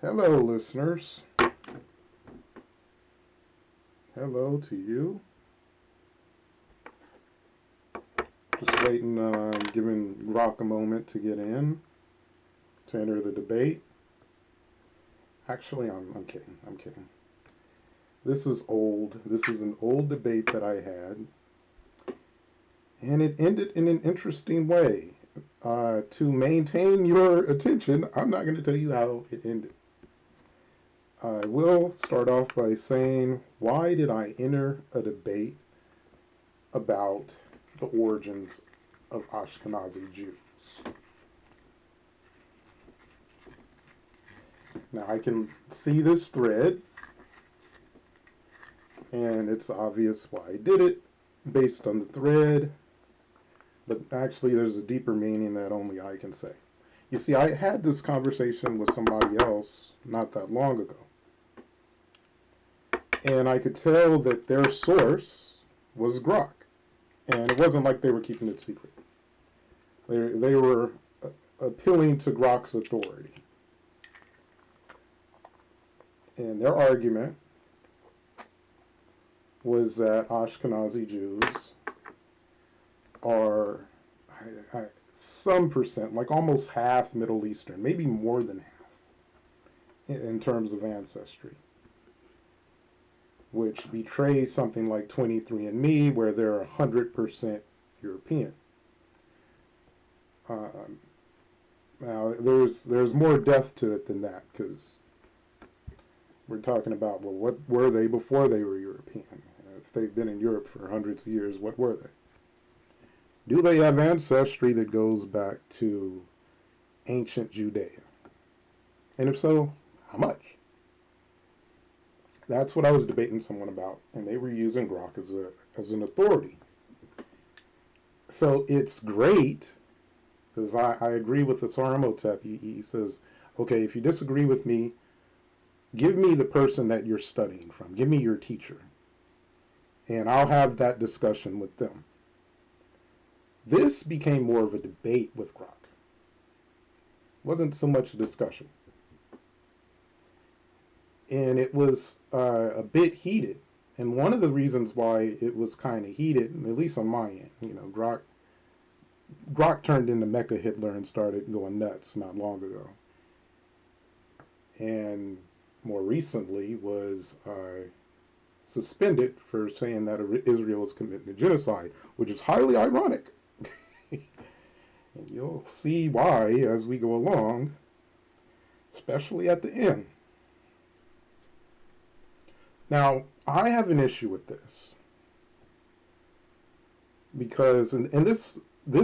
Hello, listeners. Hello to you. Just waiting, giving Grok a moment to get in, to enter the debate. Actually, I'm kidding. I'm kidding. This is old. This is an old debate that I had, and it ended in an interesting way. To maintain your attention, I'm not going to tell you how it ended. I will start off by saying, why did I enter a debate about the origins of Ashkenazi Jews? Now I can see this thread, and it's obvious why I did it based on the thread, but actually there's a deeper meaning that only I can say. You see, I had this conversation with somebody else not that long ago, and I could tell that their source was Grok, and it wasn't like they were keeping it secret. They were appealing to Grok's authority. And their argument was that Ashkenazi Jews are some percent, like almost half Middle Eastern, maybe more than half in terms of ancestry, which betrays something like 23andMe, where they're 100% European. Now, there's more depth to it than that, because we're talking about, well, what were they before they were European? If they've been in Europe for hundreds of years, what were they? Do they have ancestry that goes back to ancient Judea? And if so, how much? That's what I was debating someone about, and they were using Grok as an authority. So it's great, because I agree with the Saramotep. He says, okay, if you disagree with me, give me the person that you're studying from. Give me your teacher. And I'll have that discussion with them. This became more of a debate with Grok. It wasn't so much a discussion. And it was a bit heated. And one of the reasons why it was kind of heated, at least on my end, Grok turned into Mecha Hitler and started going nuts not long ago. And more recently was suspended for saying that Israel is committing a genocide, which is highly ironic. And you'll see why as we go along, especially at the end. Now, I have an issue with this, because, and this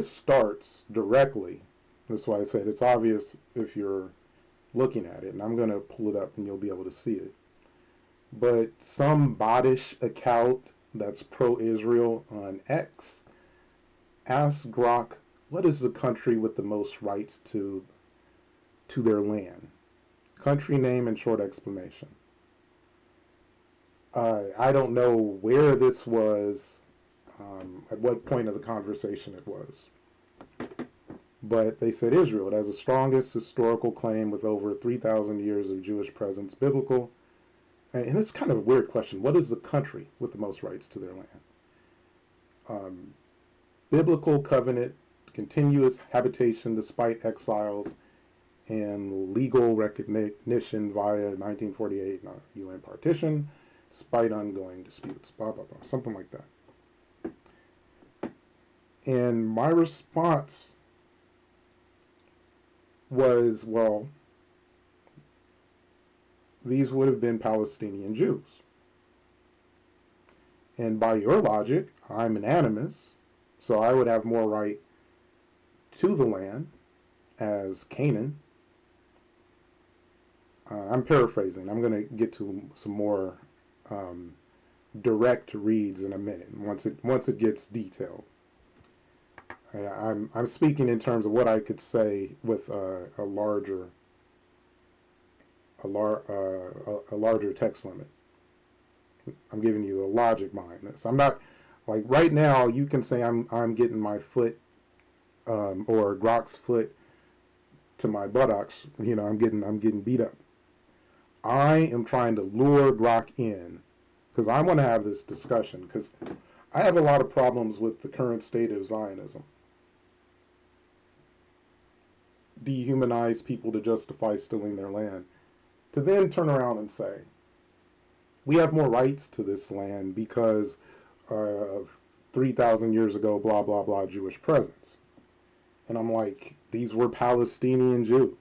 starts directly, that's why I said it's obvious if you're looking at it, and I'm going to pull it up and you'll be able to see it. But some bottish account that's pro-Israel on X asked Grok, what is the country with the most rights to their land? Country name and short explanation. I don't know where this was, at what point of the conversation it was. But they said Israel. It has the strongest historical claim with over 3,000 years of Jewish presence, biblical. And it's kind of a weird question. What is the country with the most rights to their land? Biblical covenant, continuous habitation despite exiles, and legal recognition via 1948 UN partition, despite ongoing disputes, blah, blah, blah, something like that. And my response was, well, these would have been Palestinian Jews. And by your logic, I'm an animist, so I would have more right to the land as Canaan. I'm paraphrasing. I'm going to get to some more direct reads in a minute once it gets detailed. I'm speaking in terms of what I could say with a larger text limit. I'm giving you the logic behind this. I'm not, like, right now you can say I'm getting my foot or Grok's foot to my buttocks. I'm getting beat up. I am trying to lure Grok in because I want to have this discussion because I have a lot of problems with the current state of Zionism. Dehumanize people to justify stealing their land. To then turn around and say, we have more rights to this land because of 3,000 years ago, blah, blah, blah, Jewish presence. And I'm like, these were Palestinian Jews.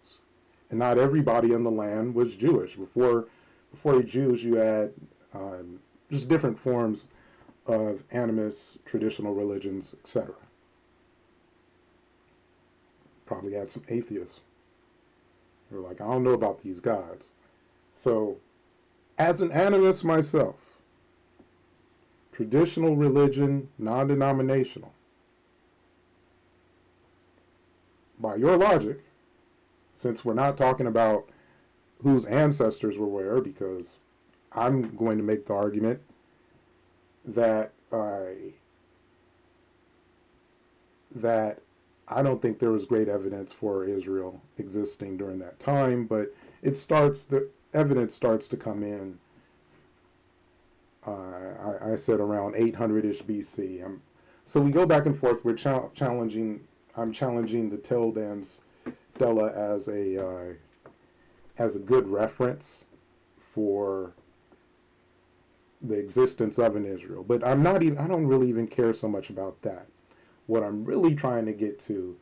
And not everybody in the land was Jewish. Before Jews, you had just different forms of animist, traditional religions, etc. Probably had some atheists. They're like, I don't know about these gods. So, as an animist myself, traditional religion, non-denominational, by your logic, since we're not talking about whose ancestors were where, because I'm going to make the argument that I don't think there was great evidence for Israel existing during that time, but the evidence starts to come in. I said around 800-ish BC. So we go back and forth. We're challenging. I'm challenging the Teldan's Stela as a good reference for the existence of an Israel. But I don't really even care so much about that. What I'm really trying to get to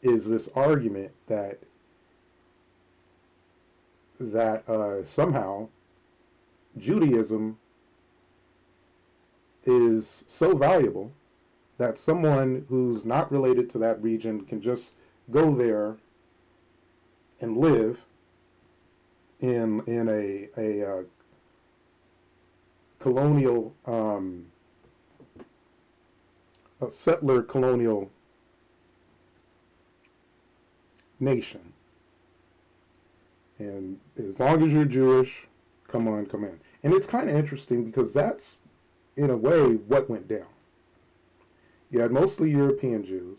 is this argument that somehow Judaism is so valuable that someone who's not related to that region can just go there and live in a colonial a settler colonial nation. And as long as you're Jewish, come on, come in. And it's kind of interesting because that's, in a way, what went down. You had mostly European Jews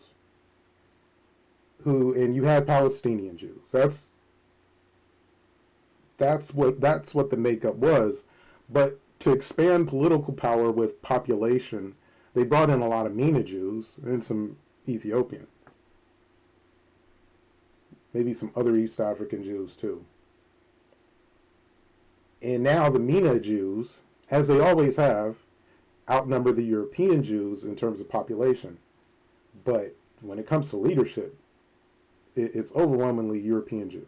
and you had Palestinian Jews. That's what the makeup was. But to expand political power with population, they brought in a lot of MENA Jews and some Ethiopian. Maybe some other East African Jews too. And now the MENA Jews, as they always have, outnumber the European Jews in terms of population. But when it comes to leadership, it's overwhelmingly European Jews.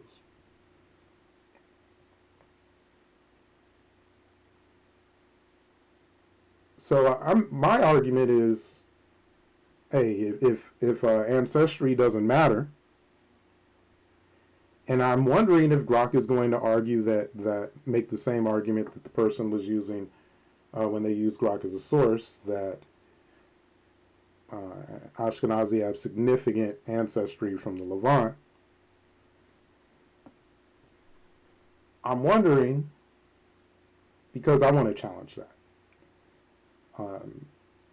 So my argument is, hey, if ancestry doesn't matter, and I'm wondering if Grok is going to argue that make the same argument that the person was using when they used Grok as a source, that Ashkenazi have significant ancestry from the Levant. I'm wondering, because I want to challenge that.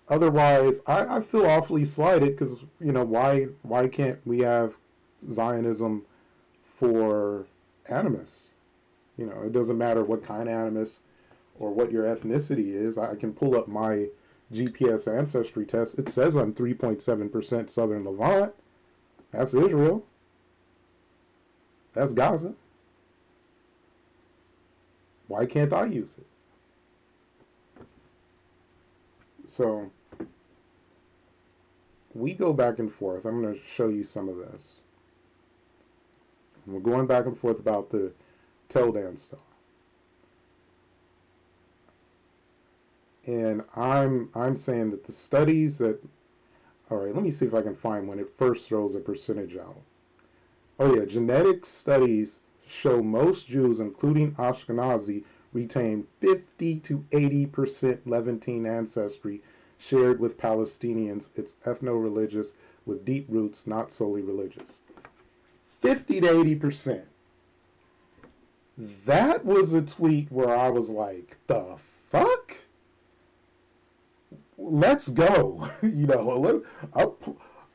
Otherwise, I feel awfully slighted because, why can't we have Zionism for animists? It doesn't matter what kind of animist or what your ethnicity is. I can pull up my GPS ancestry test. It says I'm 3.7% Southern Levant. That's Israel. That's Gaza. Why can't I use it? So we go back and forth. I'm going to show you some of this. We're going back and forth about the Teldan stuff. And I'm saying that the studies that, all right, let me see if I can find when it first throws a percentage out. Oh yeah, genetic studies show most Jews, including Ashkenazi, retain 50 to 80% Levantine ancestry shared with Palestinians. It's ethno-religious with deep roots, not solely religious. 50 to 80%. That was a tweet where I was like, the fuck? Let's go. I'm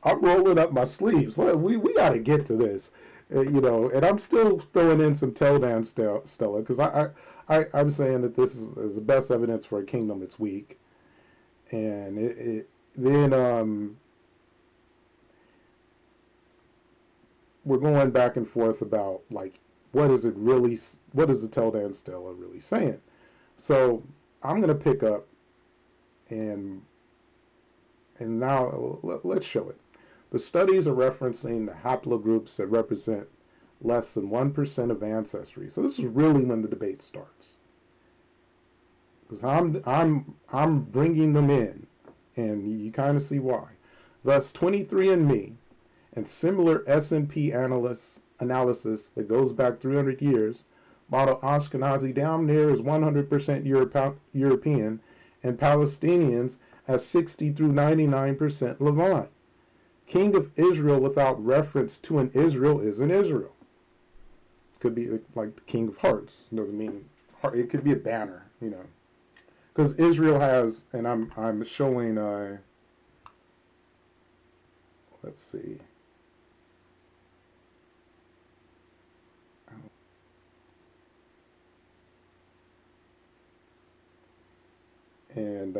rolling up my sleeves. We got to get to this. And I'm still throwing in some Teldan Stella because I'm saying that this is the best evidence for a kingdom that's weak, and then we're going back and forth about like what is the Teldan Stella really saying? So I'm gonna pick up and now let's show it. The studies are referencing the haplogroups that represent less than 1% of ancestry. So this is really when the debate starts. Because I'm bringing them in, and you kind of see why. Thus, 23andMe and similar S&P analysis that goes back 300 years model Ashkenazi down near as 100% European and Palestinians as 60 through 99% Levant. King of Israel without reference to an Israel is an Israel. Could be like the King of Hearts. It doesn't mean heart. It could be a banner, because Israel has, and I'm showing. Let's see. And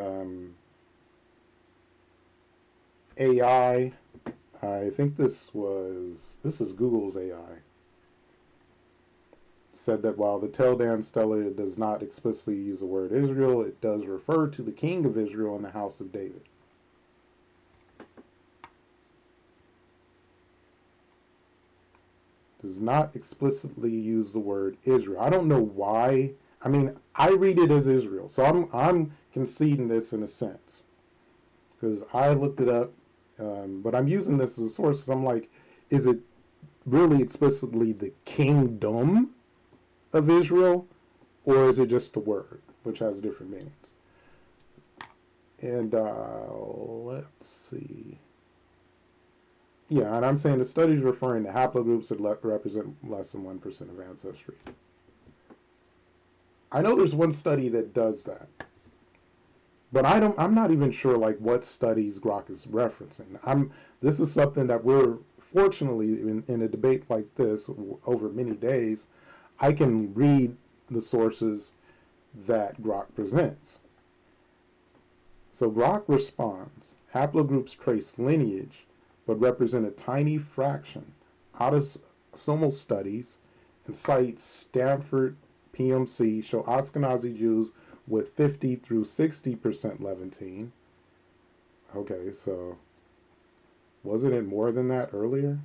AI. I think this is Google's AI. Said that while the Teldan Stela does not explicitly use the word Israel, it does refer to the king of Israel in the house of David. Does not explicitly use the word Israel. I don't know why. I mean, I read it as Israel, so I'm conceding this in a sense because I looked it up, but I'm using this as a source because I'm like, is it really explicitly the kingdom of Israel, or is it just the word, which has different meanings? And let's see. Yeah, and I'm saying the studies referring to haplogroups that represent less than 1% of ancestry. I know there's one study that does that, but I'm not even sure like what studies Grok is referencing. This is something that we're fortunately in a debate like this over many days, I can read the sources that Grok presents. So Grok responds, haplogroups trace lineage, but represent a tiny fraction. Autosomal studies and cites Stanford PMC show Ashkenazi Jews with 50 through 60% Levantine. Okay, so wasn't it more than that earlier?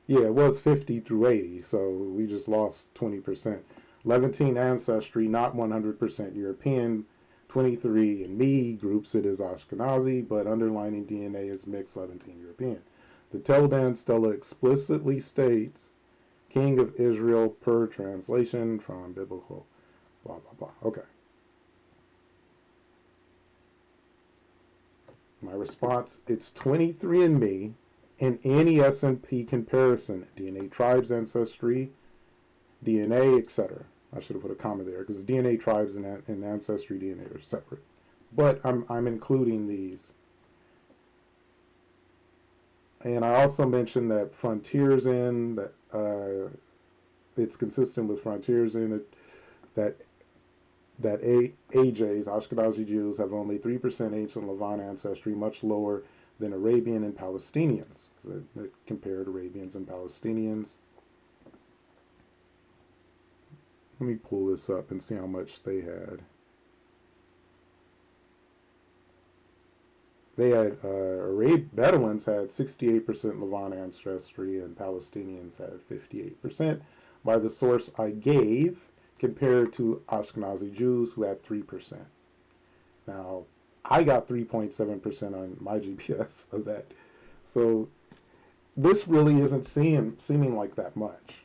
Yeah, it was 50 through 80, so we just lost 20%. Levantine ancestry, not 100% European. 23andMe groups it as Ashkenazi, but underlining DNA is mixed Levantine European. The Teldan Stela explicitly states King of Israel per translation from biblical, blah, blah, blah. Okay. My response, it's 23andMe in any S&P comparison, DNA tribes ancestry, DNA, etc. I should have put a comma there because DNA tribes and ancestry DNA are separate. But I'm including these. And I also mentioned that Frontiers in, that it's consistent with Frontiers in it, that AJs, Ashkenazi Jews, have only 3% ancient Levant ancestry, much lower than Arabian and Palestinians. So it compared Arabians and Palestinians. Let me pull this up and see how much they had. They had Bedouins had 68% Levant ancestry and Palestinians had 58% by the source I gave, compared to Ashkenazi Jews who had 3%. Now, I got 3.7% on my GPS of that. So this really isn't seeming like that much.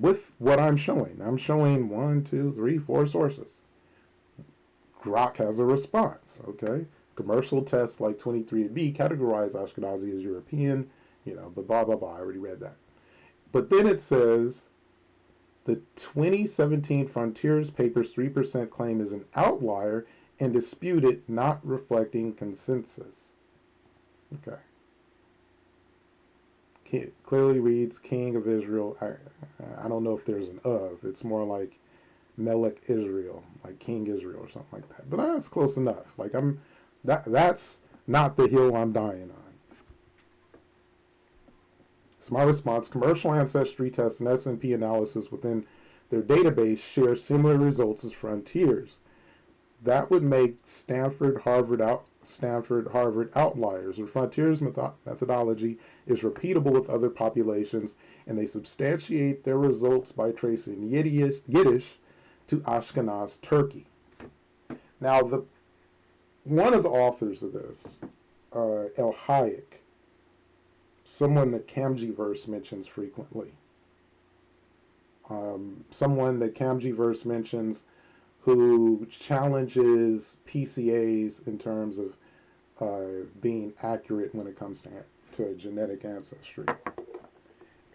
With what I'm showing 1, 2, 3, 4 sources. Grok has a response, okay? Commercial tests like 23andMe categorize Ashkenazi as European, but blah, blah, blah. I already read that. But then it says the 2017 Frontiers Papers 3% claim is an outlier and disputed, not reflecting consensus. Okay. Clearly reads King of Israel. I don't know if there's an of. It's more like Melech Israel, like King Israel or something like that. But that's close enough. Like that's not the hill I'm dying on. So my response: commercial ancestry tests and S&P analysis within their database share similar results as Frontiers. That would make Stanford Harvard outliers. The Frontiers methodology is repeatable with other populations, and they substantiate their results by tracing Yiddish to Ashkenaz Turkey. Now, one of the authors of this, El Hayek, someone that Kamjiverse mentions frequently, someone that Kamjiverse mentions who challenges PCAs in terms of being accurate when it comes to genetic ancestry.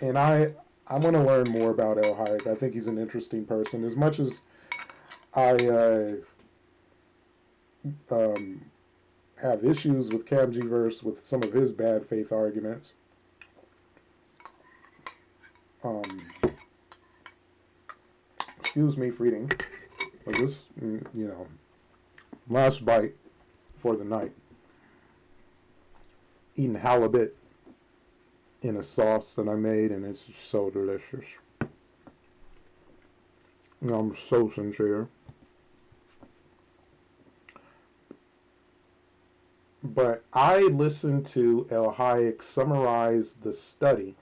And I want to learn more about El Hayek. I think he's an interesting person. As much as I have issues with Kamjiverse with some of his bad faith arguments, excuse me for eating. But this, last bite for the night. Eating halibut in a sauce that I made, and it's so delicious. I'm so sincere. But I listened to El Hayek summarize the study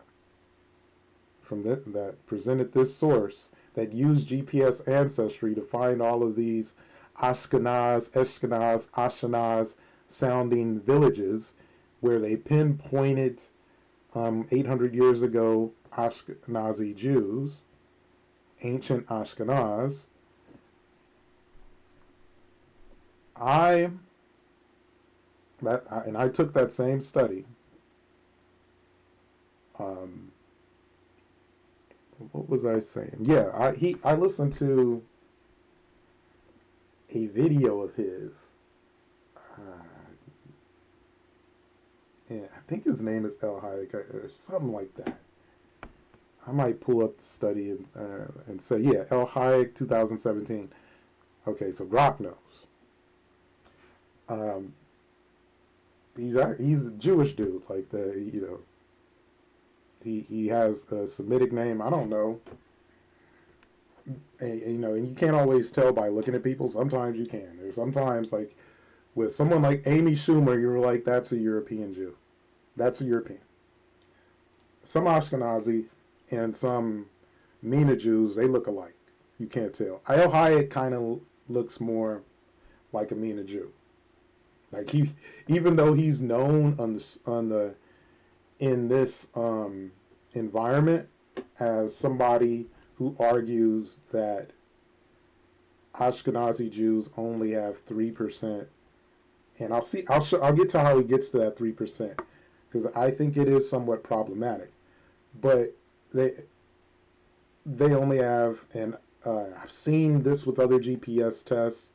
from that presented this source that used GPS ancestry to find all of these Ashkenaz sounding villages where they pinpointed 800 years ago Ashkenazi Jews, ancient Ashkenaz. And I took that same study. What was I saying? Yeah, I listened to a video of his. Yeah, I think his name is El Hayek or something like that. I might pull up the study and say, yeah, El Hayek 2017. Okay, so Grok knows. He's a Jewish dude, like he has a Semitic name. I don't know. And you can't always tell by looking at people. Sometimes you can. There's sometimes like with someone like Amy Schumer, you're like, that's a European Jew. That's a European. Some Ashkenazi and some Mina Jews, they look alike. You can't tell. El Hayek kind of looks more like a Mina Jew. Like even though he's known in this environment as somebody who argues that Ashkenazi Jews only have 3%, and I'll get to how he gets to that 3% because I think it is somewhat problematic. But they only have, and I've seen this with other GPS tests,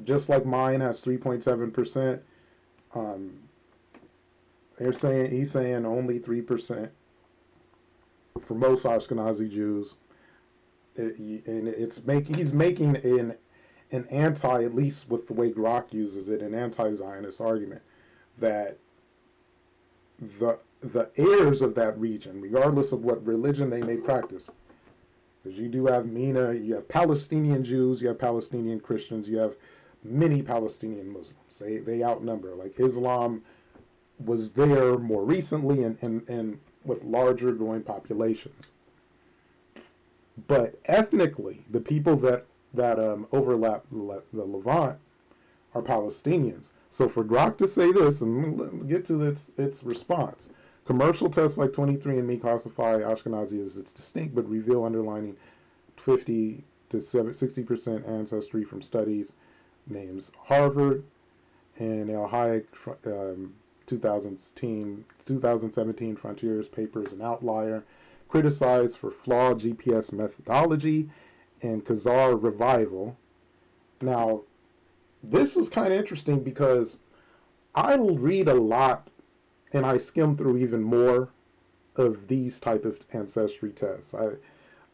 just like mine has 3.7%. He's saying only 3% for most Ashkenazi Jews, and he's making an anti, at least with the way Grok uses it, an anti-Zionist argument that the heirs of that region, regardless of what religion they may practice, because you do have Mina, you have Palestinian Jews, you have Palestinian Christians, you have many Palestinian Muslims. They outnumber. Like Islam was there more recently and with larger growing populations. But ethnically, the people that overlap the Levant are Palestinians. So for Grok to say this, and get to its response, commercial tests like 23andMe classify Ashkenazi as its distinct but reveal underlying 50 to 60% ancestry from studies names Harvard and El Hayek 2017 Frontiers papers an outlier, criticized for flawed GPS methodology, and Khazar revival. Now, this is kind of interesting because I read a lot and I skim through even more of these type of ancestry tests.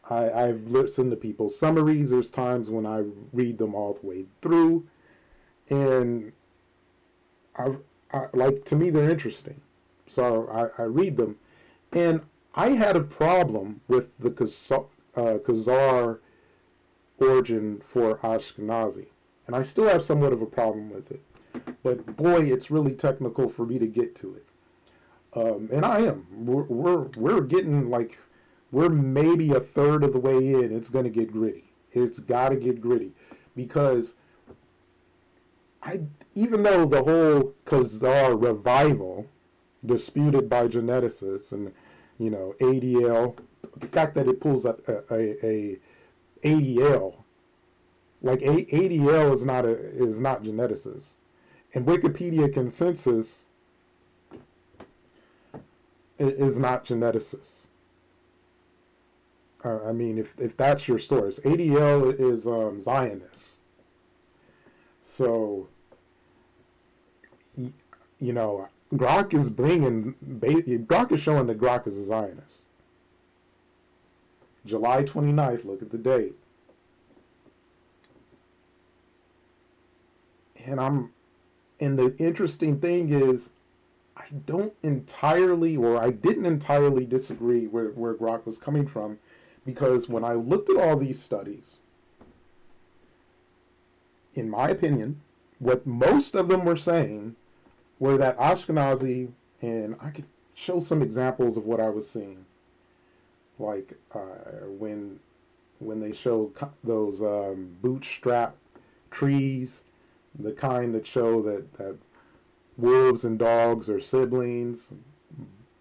I've listened to people's summaries. There's times when I read them all the way through, and like, to me they're interesting. So I read them, and I had a problem with the Khazar origin for Ashkenazi, and I still have somewhat of a problem with it. But boy, it's really technical for me to get to it. And I am. We're getting, like, we're maybe a third of the way in. It's gonna get gritty. It's got to get gritty, because I, even though the whole Khazar revival, disputed by geneticists, and ADL, the fact that it pulls up a ADL, like ADL is not geneticists, and Wikipedia consensus is not geneticists. I mean, if that's your source, ADL is Zionist. So, Grok is Grok is showing that Grok is a Zionist. July 29th, look at the date. And the interesting thing is, I didn't entirely disagree where Grok was coming from, because when I looked at all these studies, in my opinion, what most of them were saying were that Ashkenazi, and I could show some examples of what I was seeing, like when they show those bootstrap trees, the kind that show that wolves and dogs are siblings,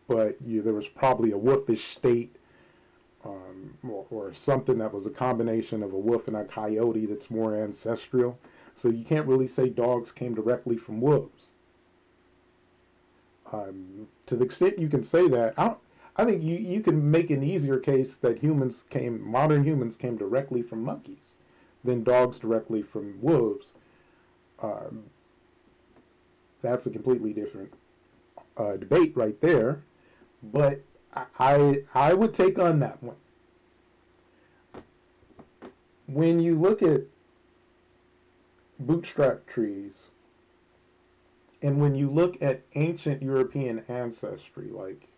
but there was probably a wolfish state, or something that was a combination of a wolf and a coyote that's more ancestral. So you can't really say dogs came directly from wolves. To the extent you can say that, I think you can make an easier case that modern humans came directly from monkeys than dogs directly from wolves. That's a completely different debate right there. But I would take on that one. When you look at bootstrap trees, and when you look at ancient European ancestry, like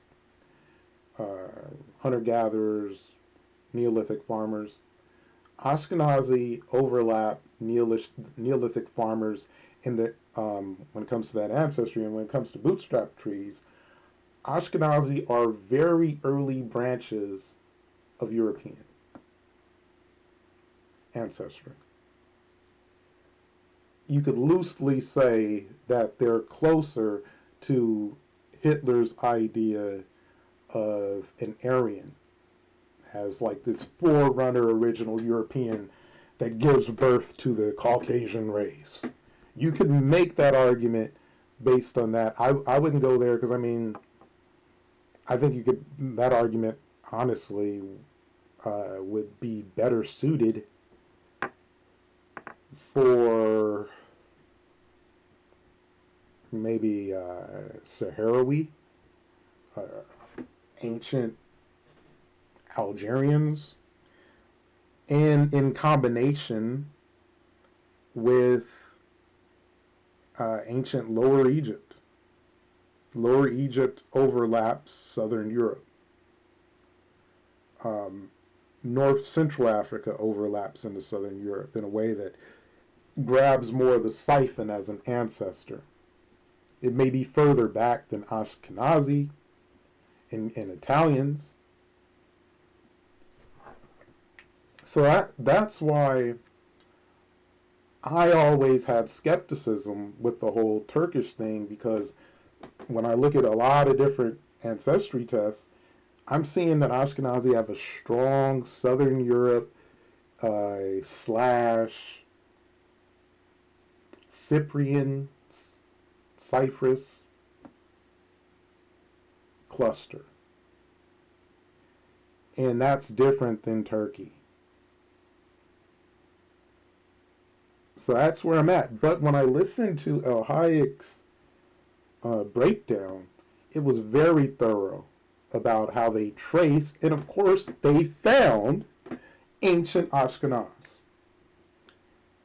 hunter-gatherers, Neolithic farmers, Ashkenazi overlap Neolithic farmers in the when it comes to that ancestry, and when it comes to bootstrap trees, Ashkenazi are very early branches of European ancestry. You could loosely say that they're closer to Hitler's idea of an Aryan as, like, this forerunner original European that gives birth to the Caucasian race. You could make that argument based on that. I wouldn't go there, because I think that argument honestly would be better suited for maybe Sahrawi, ancient Algerians, and in combination with ancient Lower Egypt. Lower Egypt overlaps Southern Europe. North Central Africa overlaps into Southern Europe in a way that grabs more of the siphon as an ancestor. It may be further back than Ashkenazi and Italians. So that's why I always had skepticism with the whole Turkish thing, because when I look at a lot of different ancestry tests, I'm seeing that Ashkenazi have a strong Southern Europe slash Cyprian, Cyprus cluster. And that's different than Turkey. So that's where I'm at. But when I listen to El Hayek's breakdown, it was very thorough about how they traced, and of course they found ancient Ashkenaz.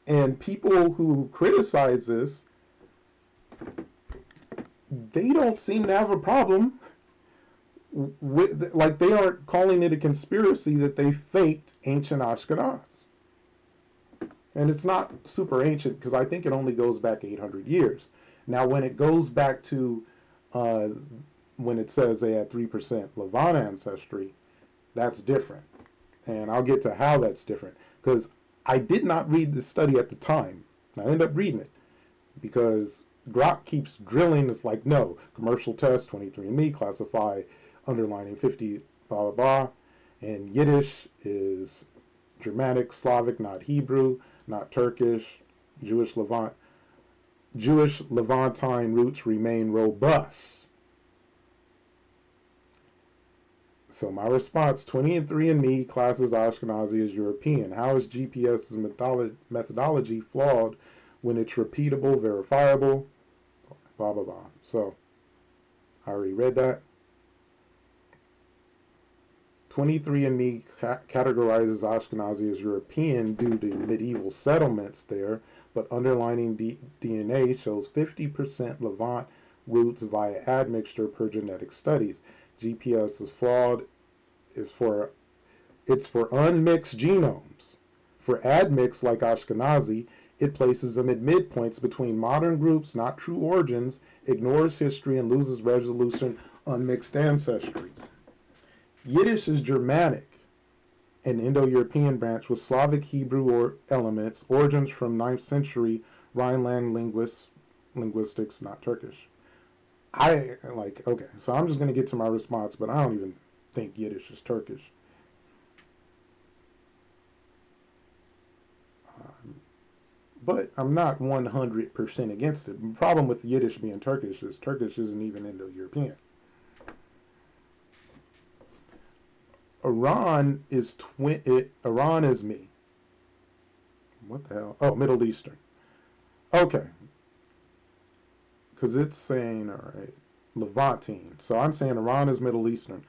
And people who criticize this, they don't seem to have a problem with, like, they aren't calling it a conspiracy that they faked ancient Ashkenaz. And it's not super ancient because I think it only goes back 800 years. Now, when it goes back to uh, when it says they had 3% Levant ancestry, that's different. And I'll get to how that's different because I did not read the study at the time. I ended up reading it because Grok keeps drilling. It's like, no, commercial test, 23andMe, classify underlining 50, blah, blah, blah. And Yiddish is Germanic, Slavic, not Hebrew, not Turkish. Jewish Levantine roots remain robust. So my response, 23andMe classes Ashkenazi as European. How is GPS's methodology flawed when it's repeatable, verifiable, blah, blah, blah. So I already read that. 23andMe categorizes Ashkenazi as European due to medieval settlements there, but underlining DNA shows 50% Levant roots via admixture per genetic studies. GPS is flawed. It's for unmixed genomes. For admixed like Ashkenazi, it places them at midpoints between modern groups, not true origins, ignores history, and loses resolution unmixed ancestry. Yiddish is Germanic, an Indo-European branch with Slavic Hebrew elements, origins from 9th century Rhineland linguistics, not Turkish. Okay, so I'm just going to get to my response, but I don't even think Yiddish is Turkish. But I'm not 100% against it. The problem with Yiddish being Turkish is Turkish isn't even Indo-European. Iran is Iran is me. What the hell? Oh, Middle Eastern. Okay. Because it's saying, all right, Levantine. So I'm saying Iran is Middle Eastern.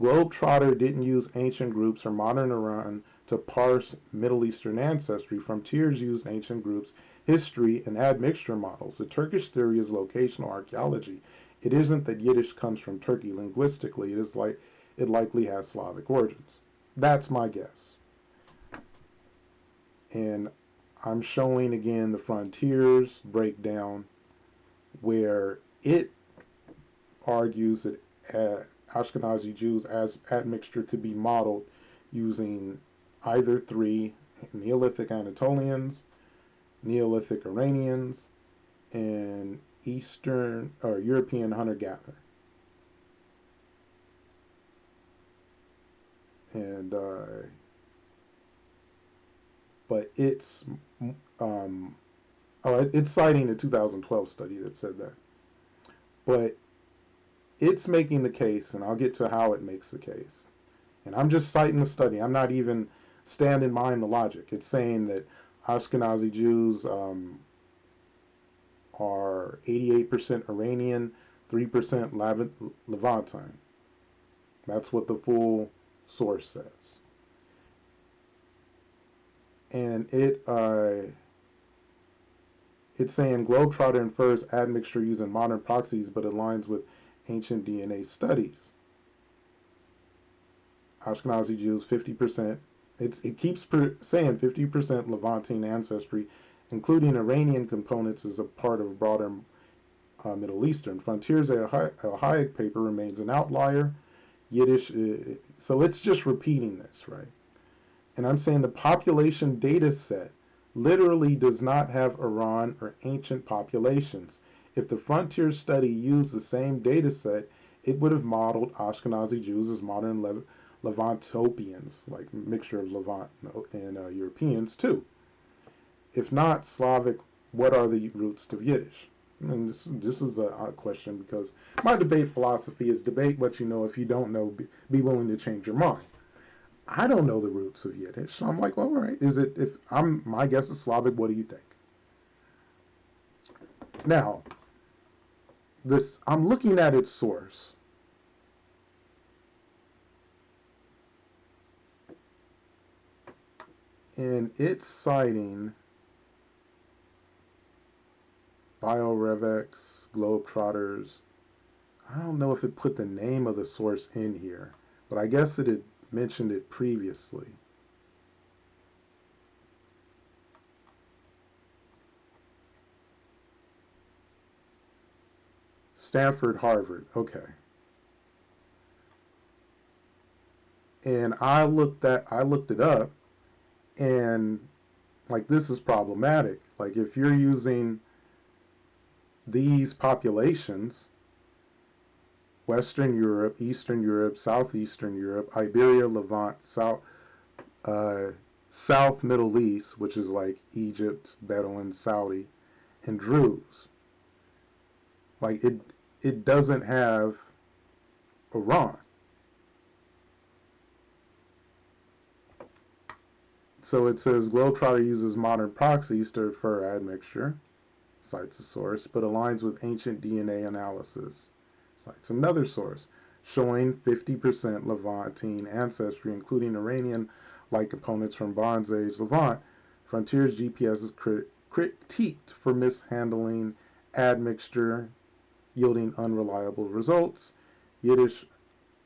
Globetrotter didn't use ancient groups or modern Iran to parse Middle Eastern ancestry. Frontiers used ancient groups, history, and admixture models. The Turkish theory is locational archaeology. It isn't that Yiddish comes from Turkey linguistically. It likely has Slavic origins. That's my guess. And I'm showing again the frontiers breakdown where it argues that Ashkenazi Jews as admixture could be modeled using either 3 Neolithic Anatolians, Neolithic Iranians, and Eastern or European hunter-gatherer. And but it's it's citing a 2012 study that said that. But it's making the case, and I'll get to how it makes the case. And I'm just citing the study. I'm not even standing behind the logic. It's saying that Ashkenazi Jews are 88% Iranian, 3% Levantine. That's what the full source says. And it's saying Globetrotter infers admixture using modern proxies, but aligns with ancient DNA studies. Ashkenazi Jews, 50%. It keeps saying 50% Levantine ancestry, including Iranian components as a part of broader Middle Eastern. Frontiers Hayek paper remains an outlier. Yiddish, so it's just repeating this, right? And I'm saying the population data set literally does not have Iran or ancient populations. If the frontier study used the same data set, it would have modeled Ashkenazi Jews as modern Levantopians, like mixture of Levant and Europeans too. If not Slavic, what are the roots to Yiddish? And this is a question because my debate philosophy is debate what you know. If you don't know, be willing to change your mind. I don't know the roots of Yiddish, so I'm like, well, all right. My guess is Slavic? What do you think? Now, I'm looking at its source. And it's citing BioRevX, Globetrotters. I don't know if it put the name of the source in here, but I guess it had mentioned it previously. Stanford, Harvard. Okay. And I looked it up, and like, this is problematic. Like, if you're using these populations, Western Europe, Eastern Europe, Southeastern Europe, Iberia, Levant, South Middle East, which is like Egypt, Bedouin, Saudi, and Druze. Like, it doesn't have Iran. So it says Globetrotter uses modern proxies to infer admixture, cites a source, but aligns with ancient DNA analysis, cites another source, showing 50% Levantine ancestry, including Iranian-like components from Bronze Age Levant. Frontiers GPS is critiqued for mishandling admixture, yielding unreliable results. Yiddish,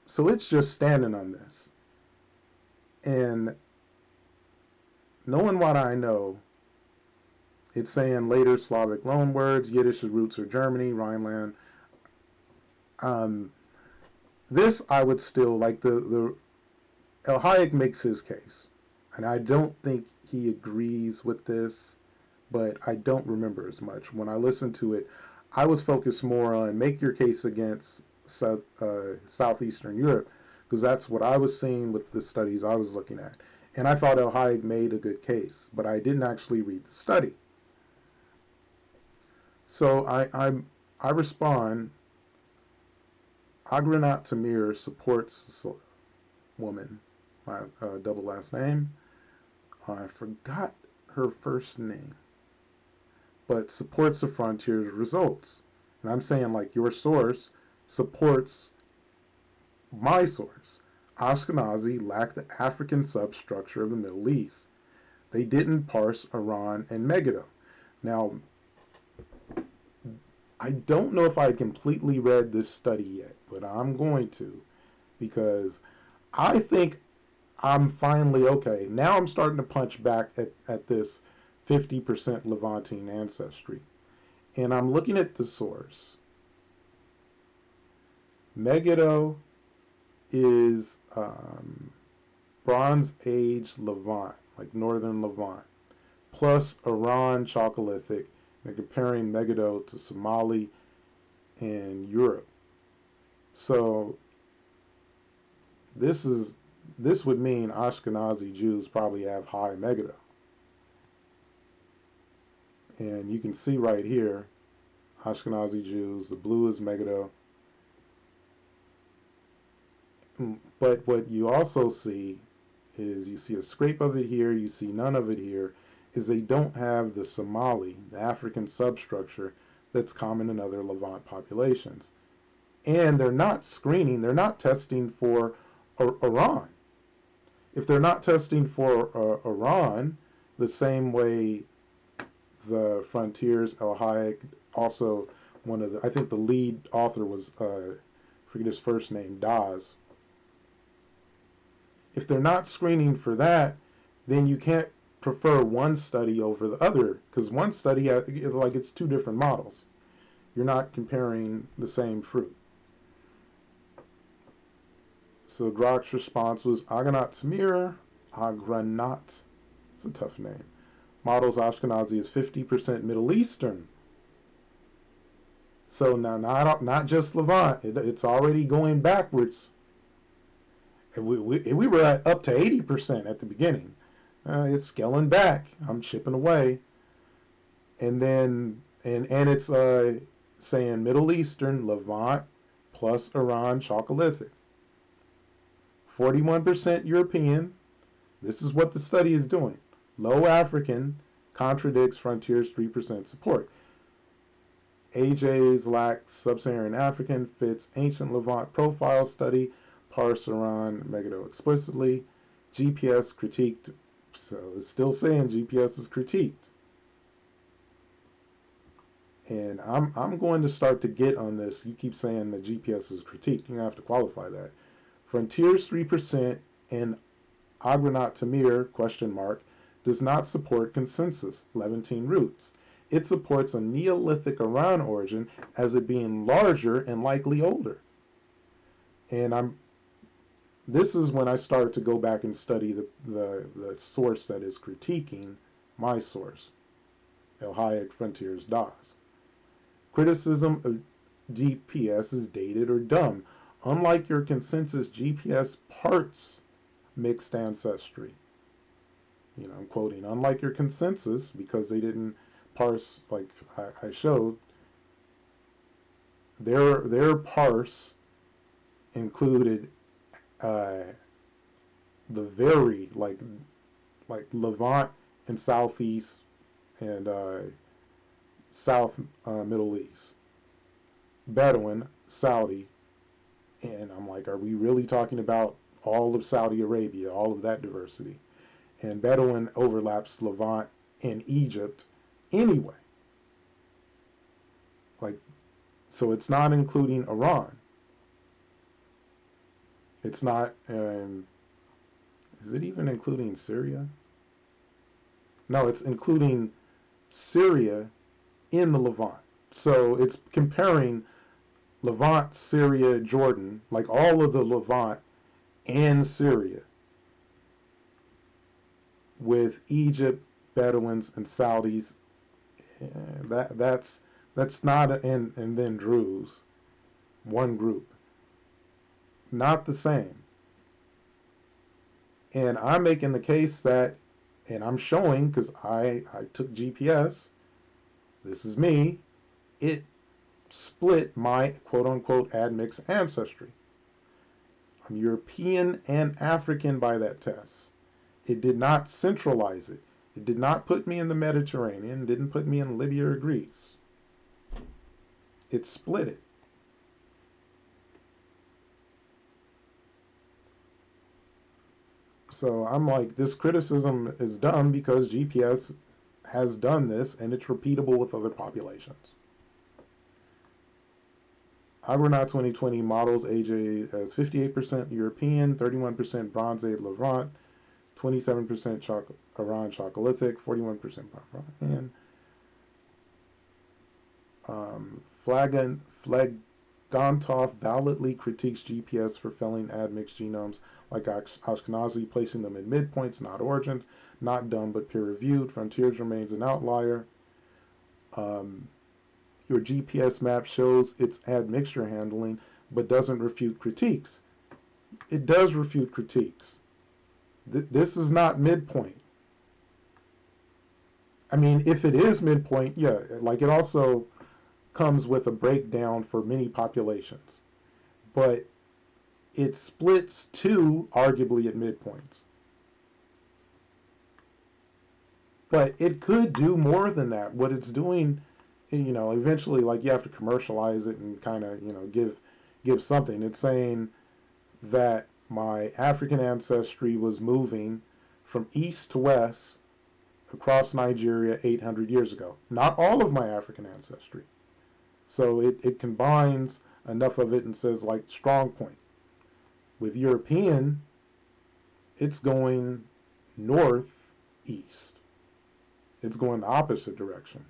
so it's just standing on this. And knowing what I know, it's saying later Slavic loanwords, Yiddish roots are Germany, Rhineland. This I would still like. The El Hayek makes his case, and I don't think he agrees with this, but I don't remember as much. When I listened to it, I was focused more on make your case against Southeastern Europe, because that's what I was seeing with the studies I was looking at. And I thought El Hayek made a good case, but I didn't actually read the study. So I respond. Agranat Tamir supports this woman, my double last name. I forgot her first name, but supports the frontier's results. And I'm saying, like, your source supports my source. Ashkenazi lack the African substructure of the Middle East. They didn't parse Iran and Megiddo. Now, I don't know if I completely read this study yet, but I'm going to, because I think I'm finally okay. Now I'm starting to punch back at this 50% Levantine ancestry. And I'm looking at the source. Megiddo is Bronze Age Levant, like northern Levant, plus Iran Chalcolithic. They're comparing Megiddo to Somali and Europe. So this would mean Ashkenazi Jews probably have high Megiddo. And you can see right here, Ashkenazi Jews, the blue is Megiddo. But what you also see is you see a scrape of it here, you see none of it here, is they don't have the Somali, the African substructure that's common in other Levant populations. And they're not screening, they're not testing for Iran. If they're not testing for Iran, the same way the Frontiers, El Hayek, also I think the lead author was, forget his first name, Daz. If they're not screening for that, then you can't prefer one study over the other, because one study, like, it's two different models. You're not comparing the same fruit. So Grok's response was Agranat Tamir, it's a tough name. Models Ashkenazi is 50% Middle Eastern. So now not just Levant, it's already going backwards. And we were at up to 80% at the beginning. It's scaling back. I'm chipping away. And then, and it's saying Middle Eastern, Levant, plus Iran, Chalcolithic. 41% European. This is what the study is doing. Low African contradicts Frontiers' 3% support. AJ's lack sub-Saharan African fits ancient Levant profile study. Parseron Megiddo explicitly. GPS critiqued. So it's still saying GPS is critiqued. And I'm going to start to get on this. You keep saying that GPS is critiqued. You're going to have to qualify that. Frontiers 3% and Agranat Tamir, question mark, does not support consensus, Levantine roots. It supports a Neolithic Iran origin as it being larger and likely older. And this is when I start to go back and study the source that is critiquing my source, El Hayek Frontiers DAS. Criticism of GPS is dated or dumb. Unlike your consensus, GPS parts mixed ancestry. I'm quoting, unlike your consensus, because they didn't parse, like I showed, their parse included the very, like Levant and Southeast and South Middle East. Bedouin, Saudi, and I'm like, are we really talking about all of Saudi Arabia, all of that diversity? And Bedouin overlaps Levant and Egypt anyway. Like, so it's not including Iran. It's not, is it even including Syria? No, it's including Syria in the Levant. So it's comparing Levant, Syria, Jordan, like all of the Levant and Syria, with Egypt, Bedouins, and Saudis. That's not, and then Druze, one group. Not the same. And I'm making the case that, and I'm showing, because I took GPS, this is me, it split my quote-unquote admixed ancestry. I'm European and African by that test. It did not centralize it. It did not put me in the Mediterranean. It didn't put me in Libya or Greece. It split it. So I'm like, this criticism is dumb because GPS has done this and it's repeatable with other populations. Agronauts 2020 models AJ as 58% European, 31% Bronze Age Levant, 27% Iran Chalcolithic, 41% and Flagontov validly critiques GPS for failing admixed genomes like Ashkenazi, placing them in midpoints, not origins. Not dumb, but peer-reviewed. Frontiers remains an outlier. Your GPS map shows its admixture handling, but doesn't refute critiques. It does refute critiques. This is not midpoint. I mean, if it is midpoint, yeah, like it also comes with a breakdown for many populations. But it splits two, arguably, at midpoints. But it could do more than that. What it's doing, eventually, like, you have to commercialize it and kind of, give something. It's saying that my African ancestry was moving from east to west across Nigeria 800 years ago. Not all of my African ancestry. So it combines enough of it and says, like, strong point. With European, it's going northeast. It's going the opposite direction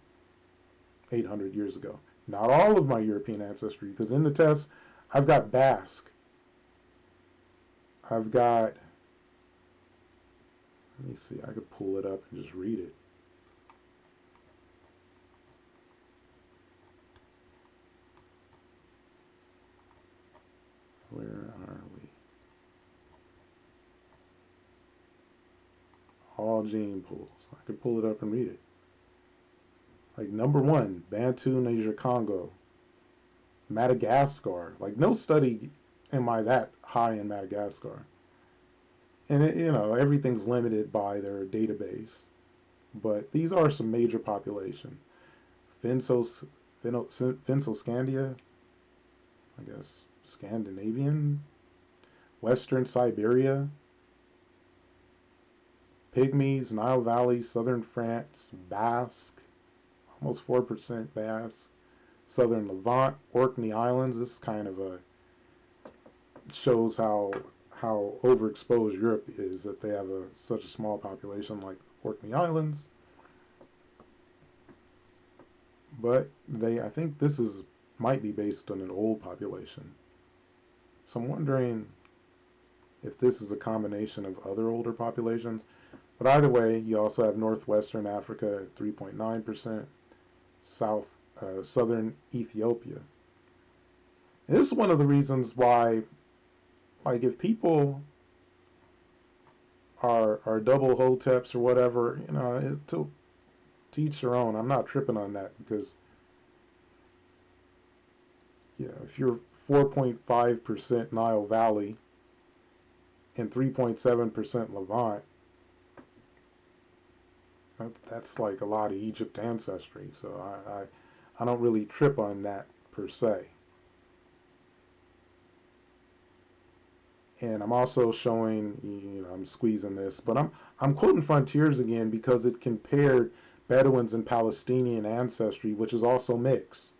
800 years ago. Not all of my European ancestry, because in the test, I've got Basque. I've got, let me see, I could pull it up and just read it. Where are we? All gene pools. I could pull it up and read it. Like number 1, Bantu, Niger, Congo, Madagascar. Like no study am I that high in Madagascar. And everything's limited by their database. But these are some major populations. Finsulscandia, I guess Scandinavian, Western Siberia, Pygmies, Nile Valley, Southern France, Basque, almost 4% Basque, Southern Levant, Orkney Islands. This is kind of a shows how overexposed Europe is, that they have such a small population like Orkney Islands. But I think this might be based on an old population. So I'm wondering if this is a combination of other older populations. But either way, you also have northwestern Africa at 3.9%, southern Ethiopia. And this is one of the reasons why, like, if people are double hoteps or whatever, to each their own. I'm not tripping on that because, if you're 4.5% Nile Valley and 3.7% Levant, that's like a lot of Egypt ancestry. So I don't really trip on that per se. And I'm also showing, I'm squeezing this, but I'm quoting Frontiers again because it compared Bedouins and Palestinian ancestry, which is also mixed.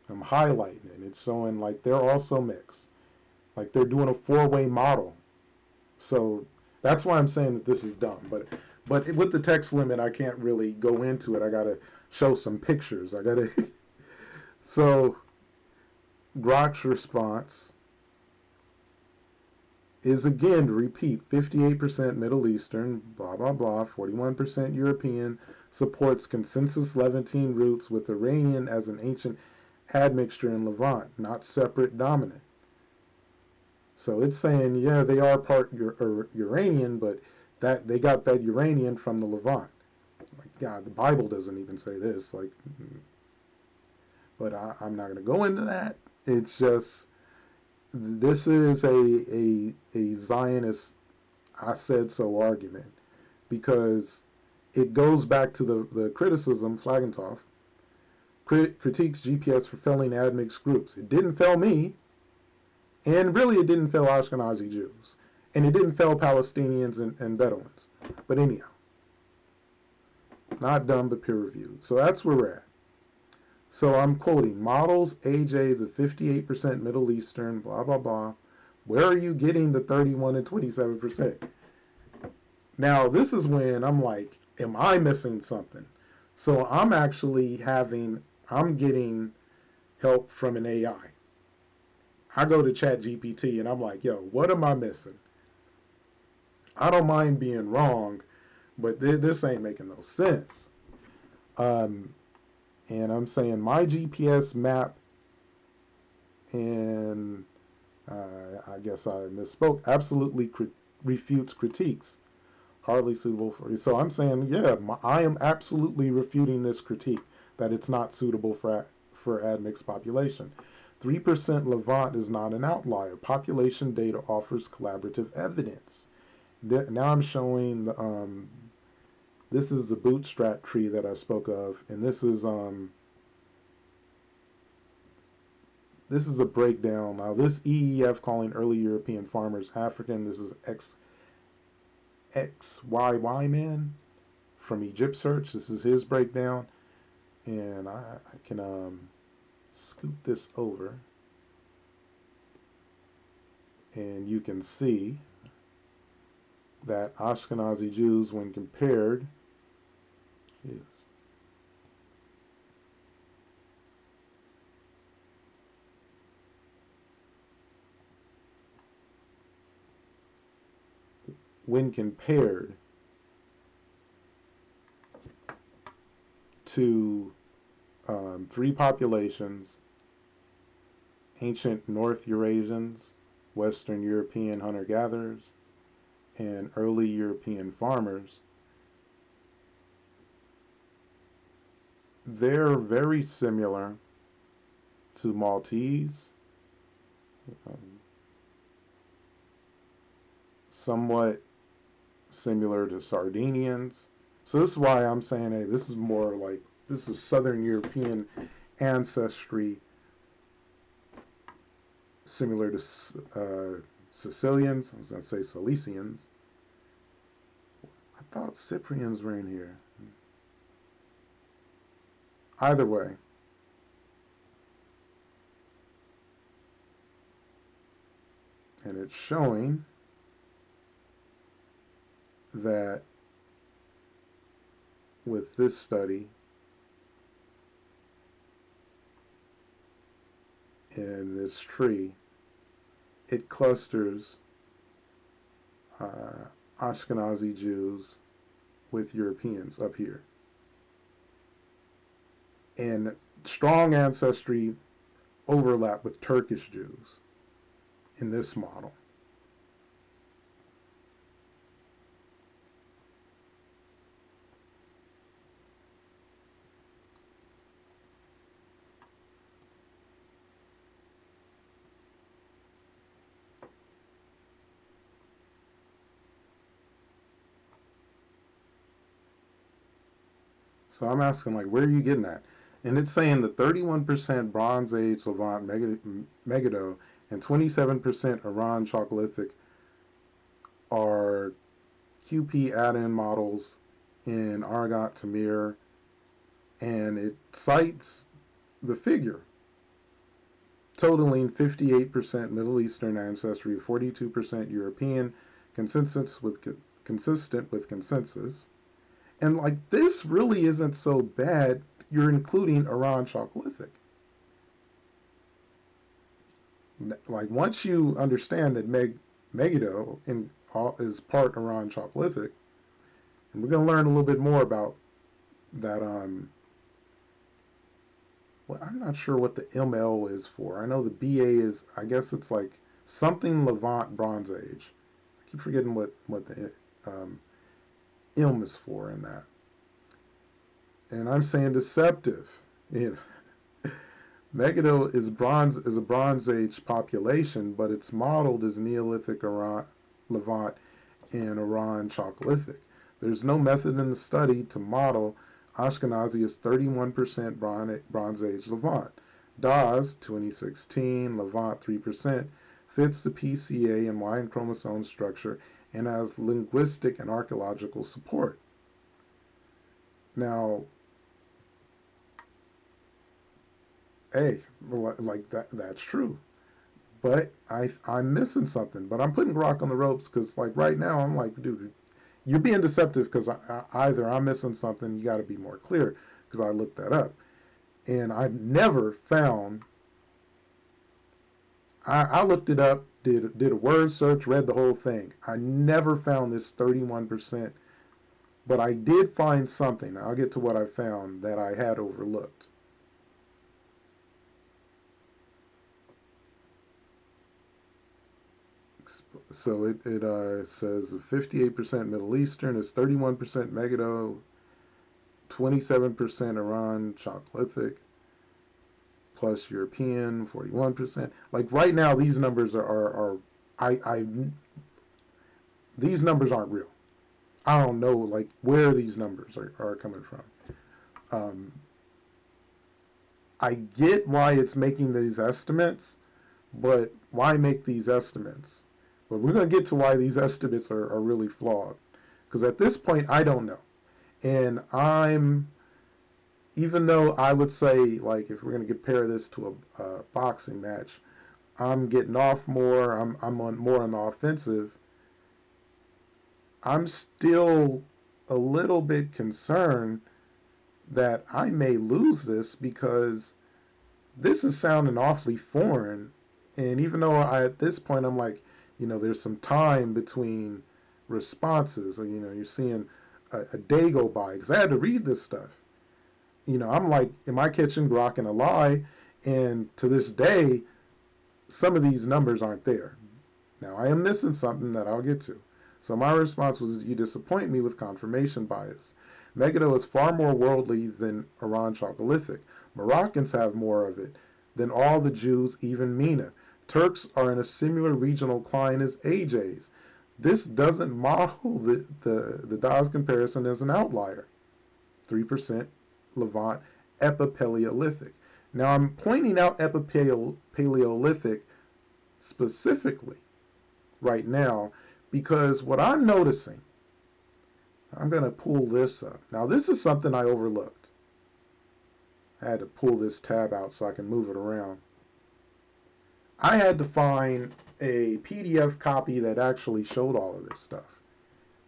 I'm highlighting it. It's showing like they're also mixed. Like they're doing a four-way model. So that's why I'm saying that this is dumb. But with the text limit, I can't really go into it. I gotta show some pictures. So Grok's response is, again, to repeat, 58% Middle Eastern, blah, blah, blah, 41% European, supports consensus Levantine roots with Iranian as an ancient admixture in Levant, not separate dominant. So it's saying, yeah, they are part Uranian, but that they got that Uranian from the Levant. Like, God, the Bible doesn't even say this. Like, but I'm not going to go into that. It's just, this is a Zionist I said so argument, because it goes back to the criticism. Flagentoff critiques GPS for failing admixed groups. It didn't fail me, and really it didn't fail Ashkenazi Jews, and it didn't fail Palestinians and Bedouins. But anyhow, not dumb but peer-reviewed. So that's where we're at. So I'm quoting, models AJs of 58% Middle Eastern, blah, blah, blah. Where are you getting the 31 and 27%? Now, this is when I'm like, am I missing something? So I'm getting help from an AI. I go to ChatGPT and I'm like, yo, what am I missing? I don't mind being wrong, but this ain't making no sense. And I'm saying my GPS map, and I guess I misspoke, absolutely refutes critiques. Hardly suitable for you. So I'm saying, yeah, I am absolutely refuting this critique that it's not suitable for admixed population. 3% Levant is not an outlier. Population data offers collaborative evidence. Now I'm showing this is the bootstrap tree that I spoke of, and this is a breakdown. Now this EEF calling early European farmers African. This is XYY man from Egypt Search. This is his breakdown, and I can scoot this over, and you can see that Ashkenazi Jews, when compared, to three populations: ancient North Eurasians, Western European hunter-gatherers, and early European farmers, they're very similar to Maltese, somewhat similar to Sardinians. So this is why I'm saying, hey, this is more like this is Southern European ancestry, similar to Sicilians. I was going to say Cilicians. I thought Cyprians were in here. Either way, and it's showing that with this study in this tree, it clusters Ashkenazi Jews with Europeans up here. And strong ancestry overlap with Turkish Jews in this model. So I'm asking, like, where are you getting that? And it's saying that 31% Bronze Age Levant Megiddo and 27% Iran Chalcolithic are QP add-in models in Argot Tamir, and it cites the figure totaling 58% Middle Eastern ancestry, 42% European, consistent with consensus. And like, this really isn't so bad. You're including Iran Chalcolithic. Like, once you understand that Megiddo is part Iran Chalcolithic, and we're going to learn a little bit more about that. Well, I'm not sure what the ML is for. I know the BA is, I guess it's like something Levant Bronze Age. I keep forgetting what the M is for in that. And I'm saying deceptive. You know, Megiddo is a Bronze Age population, but it's modeled as Neolithic Iran, Levant and Iran Chalcolithic. There's no method in the study to model Ashkenazi as 31% Bronze Age Levant. Dawes, 2016, Levant 3%, fits the PCA and Y chromosome structure and has linguistic and archaeological support. Now, hey, like that's true. But I'm missing something. But I'm putting Grok on the ropes because, like, right now I'm like, dude, you're being deceptive because either I'm missing something, you got to be more clear, because I looked that up. And I've never found, I looked it up, did a word search, read the whole thing. I never found this 31%, but I did find something. I'll get to what I found that I had overlooked. So it says 58% Middle Eastern is 31% Megiddo, 27% Iran Chalcolithic, plus European 41%. Like, right now, these numbers are these numbers aren't real. I don't know, like, where these numbers are coming from. Um, I get why it's making these estimates, but why make these estimates? But we're going to get to why these estimates are really flawed. Because at this point, I don't know. And even though I would say, like, if we're going to compare this to a boxing match, I'm getting off more, I'm more on the offensive, I'm still a little bit concerned that I may lose this because this is sounding awfully foreign. And even though at this point I'm like, there's some time between responses, or, you're seeing a day go by, because I had to read this stuff. I'm like, am I catching Grok in a lie? And to this day, some of these numbers aren't there. Now, I am missing something that I'll get to. So my response was, you disappoint me with confirmation bias. Megiddo is far more worldly than Iran Chalcolithic. Moroccans have more of it than all the Jews, even MENA. Turks are in a similar regional cline as AJs. This doesn't model the Dawes comparison as an outlier. 3% Levant Epipaleolithic. Now I'm pointing out Epipaleolithic specifically right now because what I'm noticing, I'm going to pull this up. Now this is something I overlooked. I had to pull this tab out so I can move it around. I had to find a PDF copy that actually showed all of this stuff.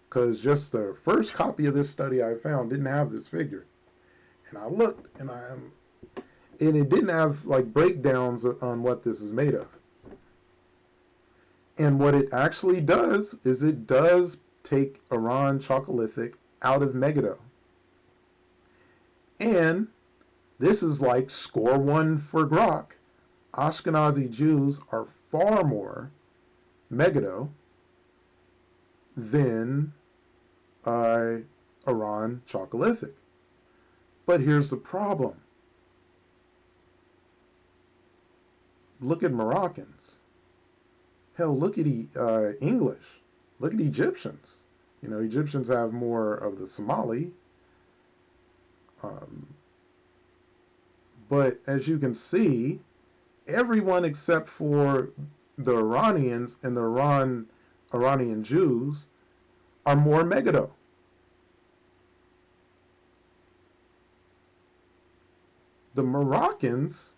Because just the first copy of this study I found didn't have this figure. And I looked and it didn't have like breakdowns on what this is made of. And what it actually does is it does take Iran Chalcolithic out of Megiddo. And this is like score one for Grok. Ashkenazi Jews are far more Megiddo than Iran Chalcolithic. But here's the problem. Look at Moroccans. Hell, look at English. Look at Egyptians. You know, Egyptians have more of the Somali. But as you can see, everyone except for the Iranians and the Iranian Jews are more Megiddo. The Moroccans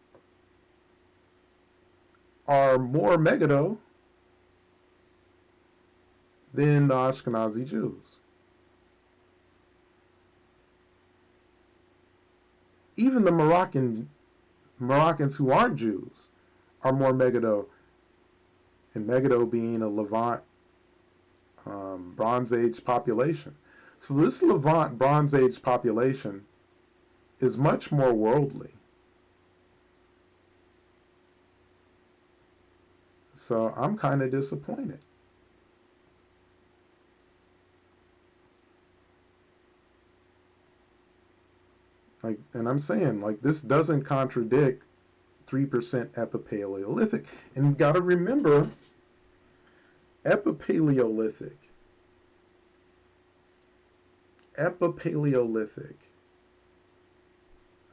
are more Megiddo than the Ashkenazi Jews. Even the Moroccans who aren't Jews are more Megiddo, and Megiddo being a Levant Bronze Age population. So this Levant Bronze Age population is much more worldly. So I'm kind of disappointed. Like, and I'm saying, like, this doesn't contradict 3% Epipaleolithic. And you got to remember, Epipaleolithic.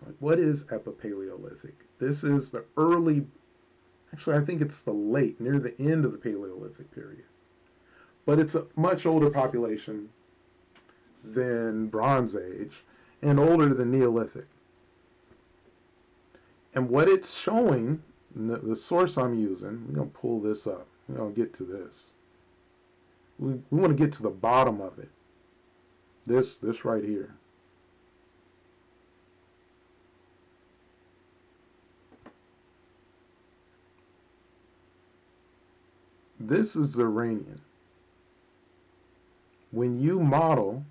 Like, what is Epipaleolithic? This is the early, actually, I think it's the late, near the end of the Paleolithic period. But it's a much older population than Bronze Age and older than Neolithic. And what it's showing, the source I'm using, we're going to pull this up. We're going to get to this. We want to get to the bottom of it. This right here. This is the Iranian. When you model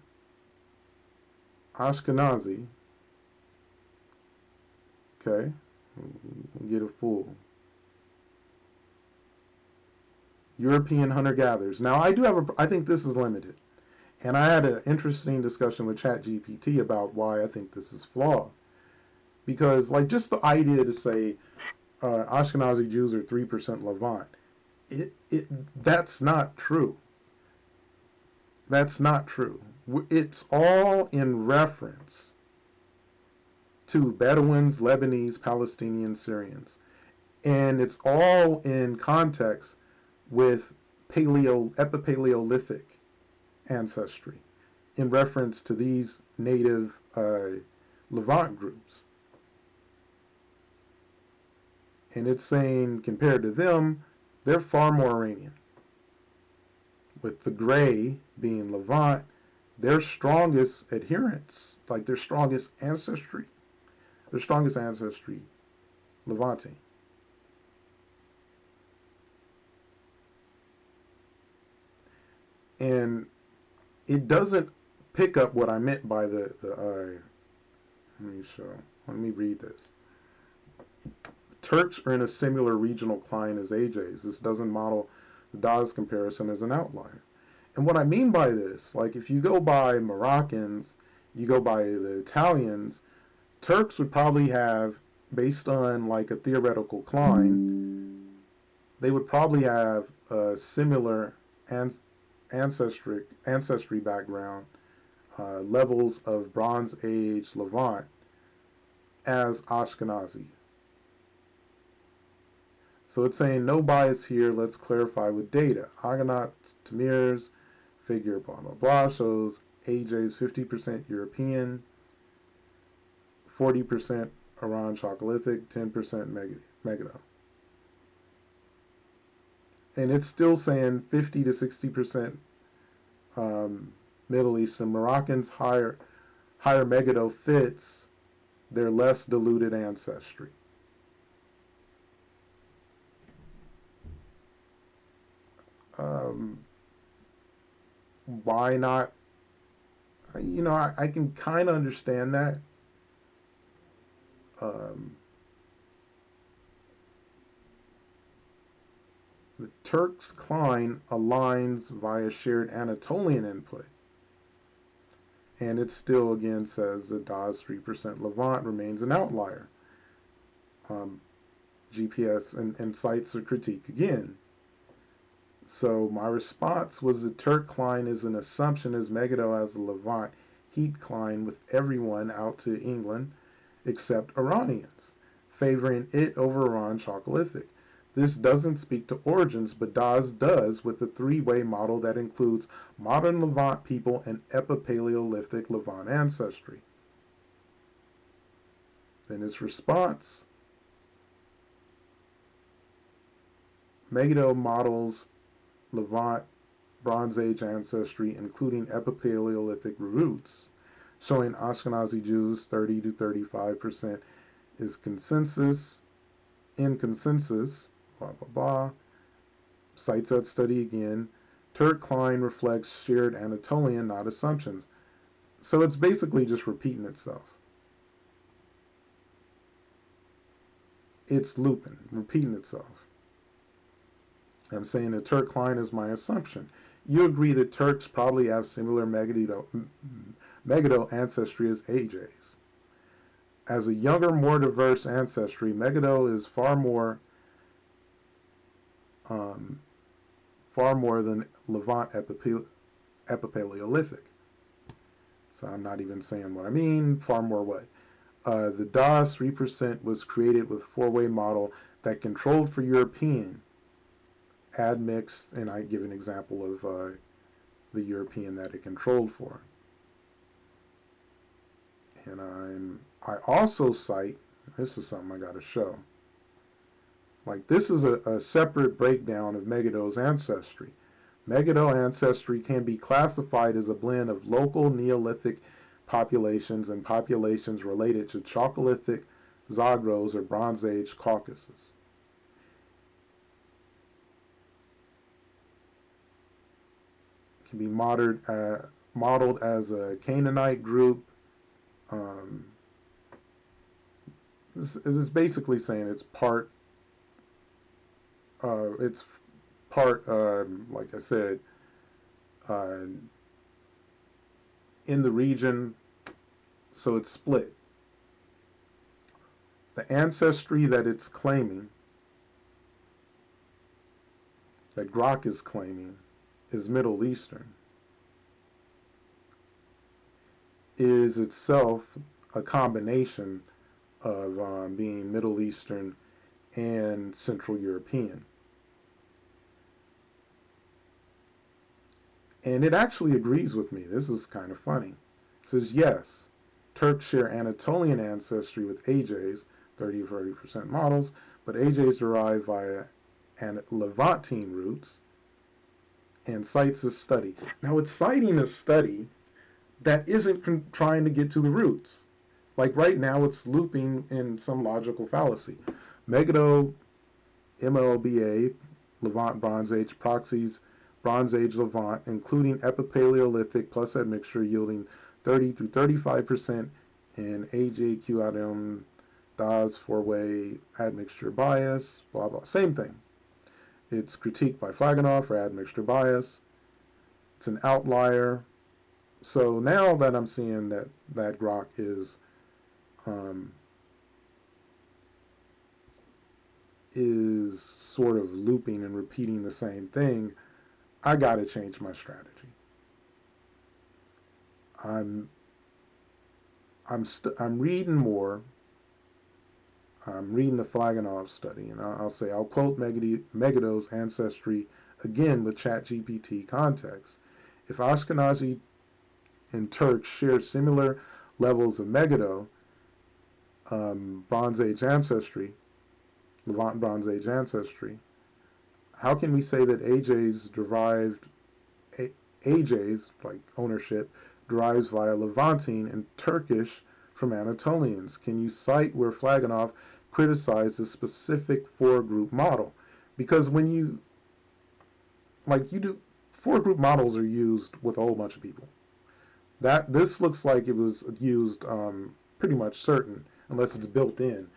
Ashkenazi, okay, we'll get a full European hunter-gatherers. Now, I think this is limited. And I had an interesting discussion with ChatGPT about why I think this is flawed. Because, like, just the idea to say Ashkenazi Jews are 3% Levant, that's not true. That's not true. It's all in reference to Bedouins, Lebanese, Palestinians, Syrians. And it's all in context with Epipaleolithic ancestry in reference to these native Levant groups. And it's saying, compared to them, they're far more Iranian. With the gray being Levant, their strongest adherents, like their strongest ancestry, Levantine. And it doesn't pick up what I meant by let me read this. Turks are in a similar regional cline as AJs. This doesn't model the Dawes comparison as an outlier. And what I mean by this, like if you go by Moroccans, you go by the Italians, Turks would probably have, based on like a theoretical cline, they would probably have a similar ancestry background, levels of Bronze Age Levant as Ashkenazi. So it's saying no bias here. Let's clarify with data. Argonaut Tamir's figure blah blah blah shows AJ's 50% European, 40% Iran Chalcolithic, 10% Megiddo. And it's still saying 50 to 60% Middle Eastern. Moroccans higher Megiddo fits their less diluted ancestry. Why not? I can kind of understand that. The Turks Klein aligns via shared Anatolian input. And it still again says that DA's 3% Levant remains an outlier. GPS and cites a critique again. So my response was that Turk Klein is an assumption as Megiddo as the Levant heat Klein with everyone out to England except Iranians, favoring it over Iran Chalcolithic. This doesn't speak to origins, but DAS does with the three-way model that includes modern Levant people and Epipaleolithic Levant ancestry. Then its response, Megiddo models Levant Bronze Age ancestry, including Epipaleolithic roots, showing Ashkenazi Jews 30 to 35% is consensus. In consensus, blah blah blah. Cites that study again. Turk Klein reflects shared Anatolian, not assumptions. So it's basically just repeating itself. It's looping, repeating itself. I'm saying that Turk Klein is my assumption. You agree that Turks probably have similar Megiddo ancestry as AJ's. As a younger, more diverse ancestry, Megiddo is far more than Levant Epipaleolithic. So I'm not even saying what I mean. Far more what? The DAS 3% was created with four-way model that controlled for European admixed, and I give an example of the European that it controlled for. And I also cite, this is something I got to show. Like this is a separate breakdown of Megiddo's ancestry. Megiddo ancestry can be classified as a blend of local Neolithic populations and populations related to Chalcolithic Zagros or Bronze Age Caucasus. It can be modeled as a Canaanite group. This is basically saying it's part, like I said, in the region, so it's split. The ancestry that it's claiming, that Grok is claiming, is Middle Eastern, is itself a combination of being Middle Eastern and Central European. And it actually agrees with me. This is kind of funny. It says, yes, Turks share Anatolian ancestry with AJ's, 30-40% models, but AJ's derived via Levantine roots, and cites a study. Now it's citing a study that isn't trying to get to the roots. Like right now it's looping in some logical fallacy. Megiddo, MLBA, Levant Bronze Age proxies, Bronze Age Levant, including Epipaleolithic plus admixture yielding 30 through 35%, and AJQIM DAS four-way admixture bias, blah blah. Same thing. It's critiqued by Flaganoff for admixture bias. It's an outlier. So now that I'm seeing that Grok is sort of looping and repeating the same thing, I got to change my strategy. I'm reading more, I'm reading the Flaganov study, and I'll say, I'll quote Megiddo's ancestry again with ChatGPT context. If Ashkenazi and Turks share similar levels of Megiddo, Bronze Age ancestry, Levant Bronze Age ancestry, how can we say that AJ's, like ownership, derives via Levantine and Turkish from Anatolians? Can you cite where Flaganov criticized a specific four-group model? Because when you, like you do, four-group models are used with a whole bunch of people. This looks like it was used pretty much certain, unless it's built in,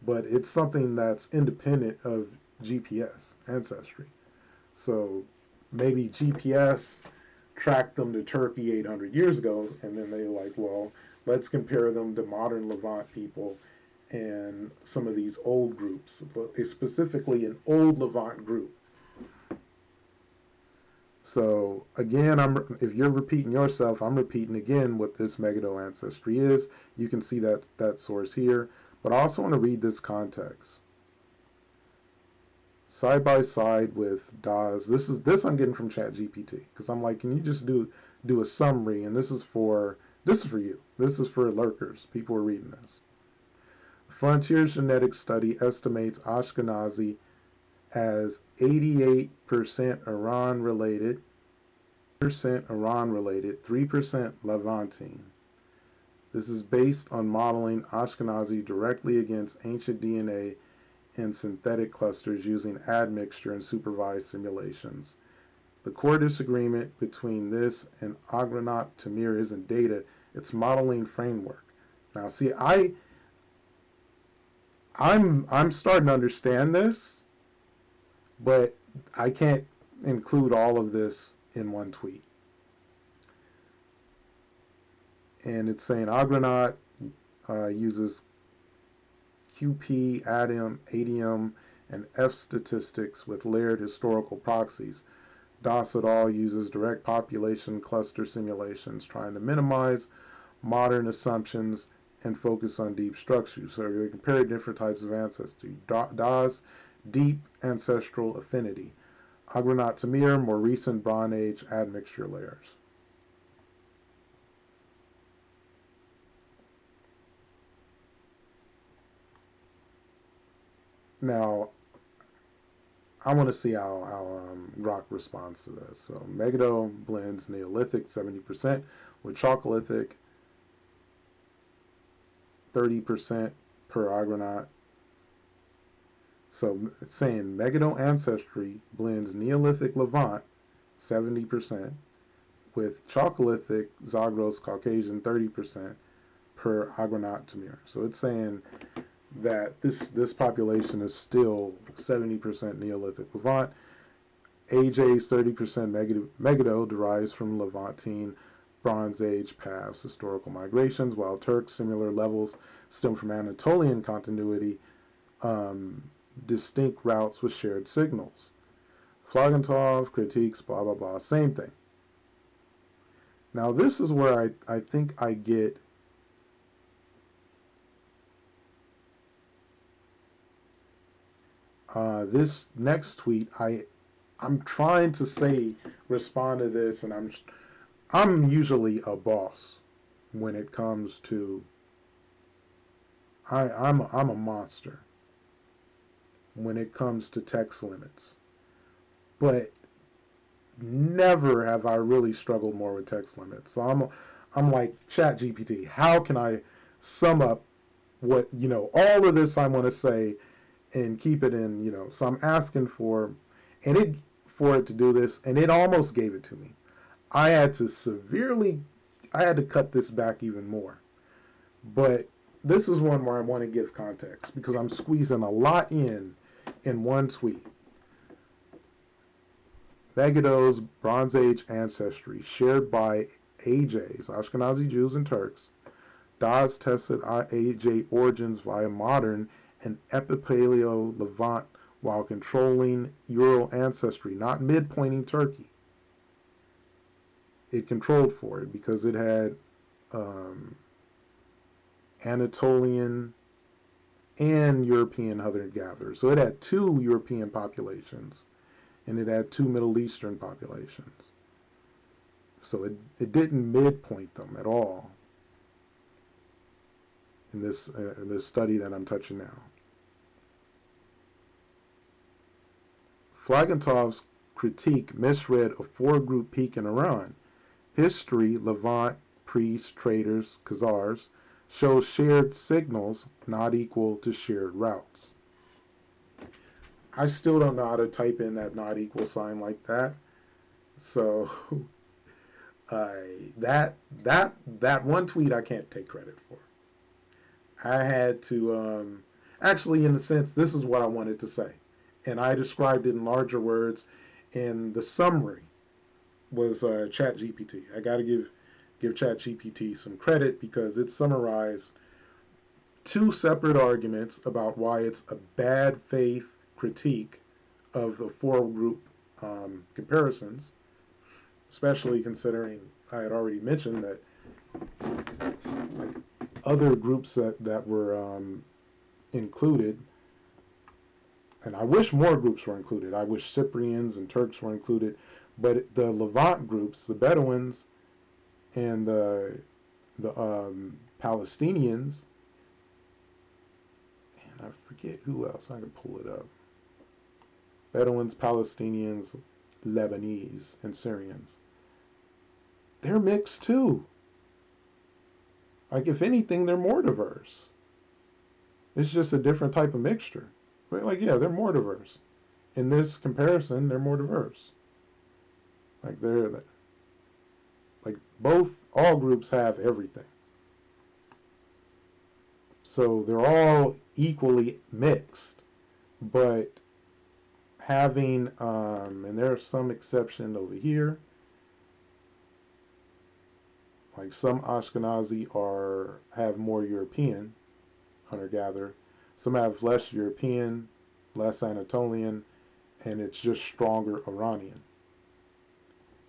but it's something that's independent of GPS ancestry. So maybe GPS tracked them to Turkey 800 years ago, and then they like, well, let's compare them to modern Levant people and some of these old groups, but specifically an old Levant group. So again, if you're repeating yourself, I'm repeating again what this Megiddo ancestry is. You can see that source here, but I also want to read this context. Side by side with Daz. This I'm getting from ChatGPT because I'm like, can you just do a summary? And this is for you. This is for lurkers. People are reading this. Frontiers Genetics Study estimates Ashkenazi as 88% Iran related, 3% Levantine. This is based on modeling Ashkenazi directly against ancient DNA and synthetic clusters using admixture and supervised simulations. The core disagreement between this and Agranat Tamir isn't data, it's modeling framework. Now see, I'm starting to understand this, but I can't include all of this in one tweet. And it's saying Agranat uses QP, ADIM, and F statistics with layered historical proxies. Das et al. Uses direct population cluster simulations, trying to minimize modern assumptions and focus on deep structures. So they compare different types of ancestry. Das, deep ancestral affinity. Agranat Tamir, more recent Bronze Age admixture layers. Now, I want to see how Grok responds to this. So Megiddo blends Neolithic 70% with Chalcolithic 30% per Agranat. So it's saying Megiddo ancestry blends Neolithic Levant 70% with Chalcolithic Zagros Caucasian 30% per Agranat Tamir. So it's saying that this population is still 70% Neolithic Levant. AJ's 30% Megiddo derives from Levantine Bronze Age paths, historical migrations, while Turks' similar levels stem from Anatolian continuity, distinct routes with shared signals. Flagantov critiques, blah, blah, blah, same thing. Now this is where I think I get this next tweet. I'm trying to respond to this, and I'm usually a boss when it comes to I'm a monster when it comes to text limits, but never have I really struggled more with text limits. So I'm like, ChatGPT, how can I sum up what all of this I want to say and keep it in, so I'm asking for it to do this, and it almost gave it to me. I had to cut this back even more. But this is one where I want to give context because I'm squeezing a lot in one tweet. Megiddo's Bronze Age ancestry shared by AJs, Ashkenazi Jews and Turks. Das tested AJ origins via modern and Epipaleo Levant while controlling Ural ancestry, not mid-pointing Turkey. It controlled for it because it had Anatolian and European hunter-gatherers. So it had two European populations, and it had two Middle Eastern populations. So it didn't midpoint them at all in this study that I'm touching now. Flagentov's critique misread a four-group peak in Iran. History, Levant, priests, traders, Khazars, shows shared signals not equal to shared routes. I still don't know how to type in that not equal sign like that. So that one tweet I can't take credit for. I had to actually, in a sense, this is what I wanted to say, and I described it in larger words. And the summary was ChatGPT. I got to give ChatGPT some credit because it summarized two separate arguments about why it's a bad faith critique of the four group comparisons, especially considering I had already mentioned that like other groups that were included, and I wish more groups were included. I wish Cyprians and Turks were included, but the Levant groups, the Bedouins and the Palestinians, and I forget who else. I can pull it up. Bedouins, Palestinians, Lebanese, and Syrians. They're mixed too. Like, if anything, they're more diverse. It's just a different type of mixture. But, like, yeah, they're more diverse. In this comparison, they're more diverse. Like, all groups have everything. So they're all equally mixed. But having, and there's some exception over here, like some Ashkenazi have more European hunter-gatherer. Some have less European, less Anatolian, and it's just stronger Iranian.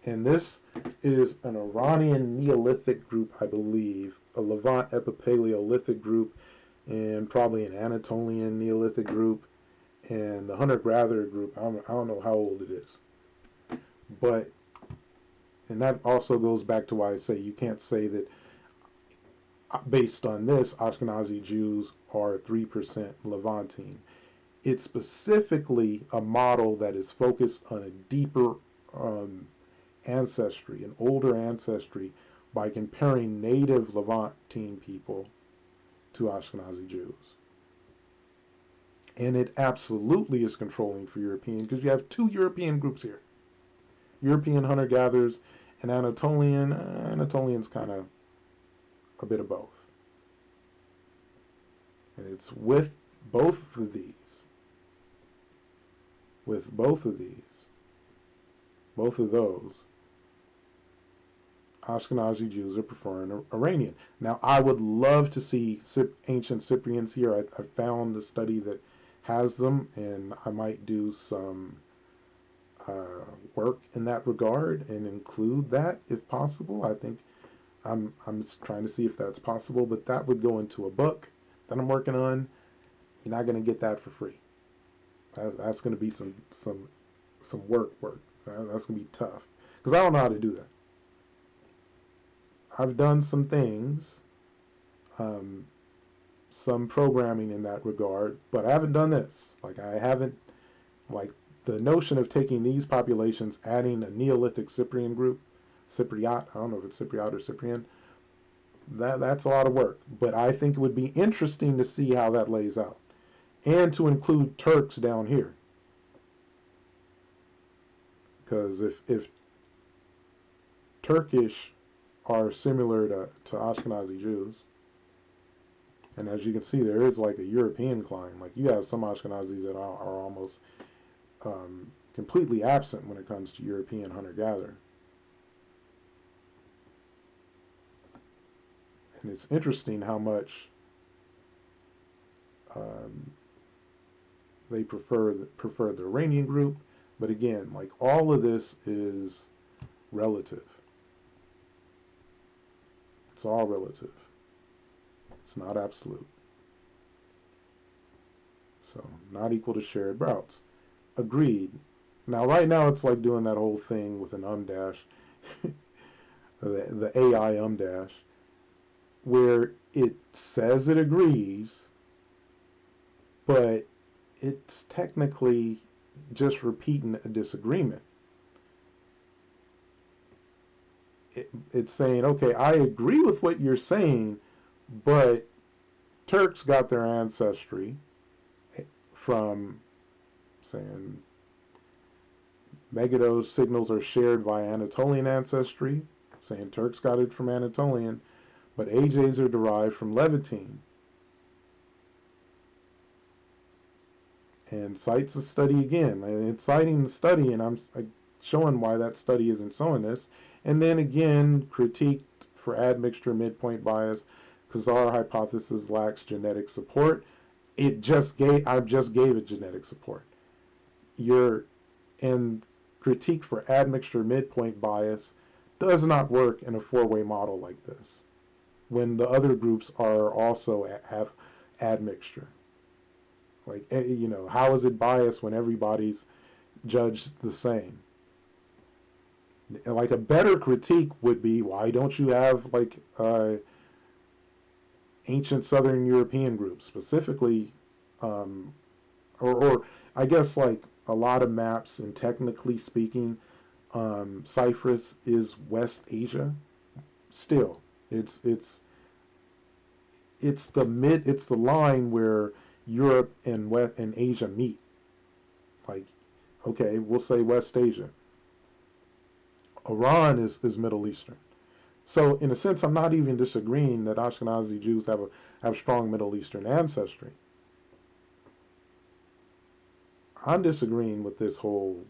And this is an Iranian Neolithic group, I believe, a Levant Epipaleolithic group, and probably an Anatolian Neolithic group, and the hunter-gatherer group, I don't know how old it is. But, and that also goes back to why I say you can't say that based on this, Ashkenazi Jews are 3% Levantine. It's specifically a model that is focused on a deeper ancestry, an older ancestry, by comparing native Levantine people to Ashkenazi Jews. And it absolutely is controlling for European, because you have two European groups here. European hunter-gatherers and Anatolian. Anatolian's kind of a bit of both. And it's with both of these, both of those, Ashkenazi Jews are preferring Iranian. Now, I would love to see ancient Cyprians here. I found a study that has them, and I might do some work in that regard and include that if possible. I think I'm trying to see if that's possible, but that would go into a book that I'm working on. You're not going to get that for free. That's going to be some work. That's going to be tough because I don't know how to do that. I've done some things, some programming in that regard, but I haven't done this. Like, I haven't, like, the notion of taking these populations, adding a Neolithic Cyprian group, Cypriot, I don't know if it's Cypriot or Cyprian, that's a lot of work. But I think it would be interesting to see how that lays out. And to include Turks down here. Because if Turkish are similar to Ashkenazi Jews, and as you can see, there is like a European climb. Like, you have some Ashkenazis that are almost completely absent when it comes to European hunter-gatherer. And it's interesting how much they prefer the Iranian group. But again, like, all of this is relative. It's all relative. It's not absolute. So not equal to shared routes. Agreed. Now, right now, it's like doing that whole thing with an dash, the AI dash, where it says it agrees, but it's technically just repeating a disagreement. It's saying, okay, I agree with what you're saying, but Turks got their ancestry from, saying, Megiddo's signals are shared via Anatolian ancestry, saying Turks got it from Anatolian, but AJs are derived from Levantine. And cites a study again. And it's citing the study, and I'm showing why that study isn't showing this. And then again, critiqued for admixture midpoint bias, because our hypothesis lacks genetic support. I just gave it genetic support. You're and critique for admixture midpoint bias does not work in a four-way model like this, when the other groups are also have admixture. Like, how is it biased when everybody's judged the same? Like, a better critique would be, why don't you have, like, ancient Southern European groups, specifically, um, or I guess, like, a lot of maps, and technically speaking, Cyprus is West Asia. Still, it's it's it's the line where Europe and Asia meet. Like, okay, we'll say West Asia. Iran is Middle Eastern. So in a sense, I'm not even disagreeing that Ashkenazi Jews have strong Middle Eastern ancestry. I'm disagreeing with this whole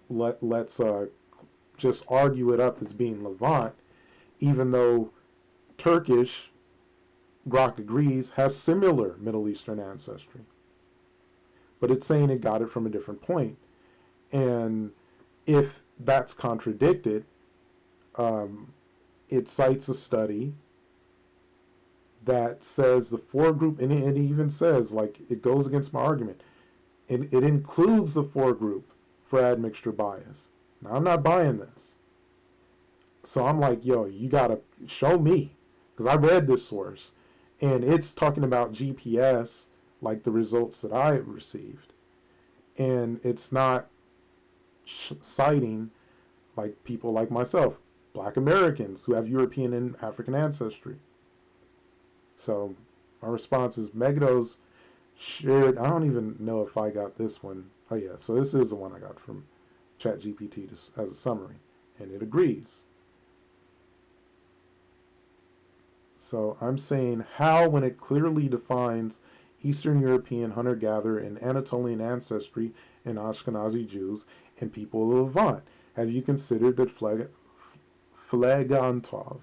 let's just argue it up as being Levant, even though Turkish, Grok agrees, has similar Middle Eastern ancestry. But it's saying it got it from a different point. And if that's contradicted, it cites a study that says the foregroup, and it even says, like, it goes against my argument. It includes the foregroup for admixture bias. Now, I'm not buying this. So I'm like, yo, you gotta show me, because I read this source, and it's talking about GPS, like the results that I received, and it's not citing, like, people like myself, Black Americans who have European and African ancestry. So my response is Megiddo's shared. I don't even know if I got this one. Oh yeah, so this is the one I got from ChatGPT as a summary, and it agrees. So I'm saying how, when it clearly defines Eastern European hunter-gatherer and Anatolian ancestry in Ashkenazi Jews and people of Levant, have you considered that Flegantov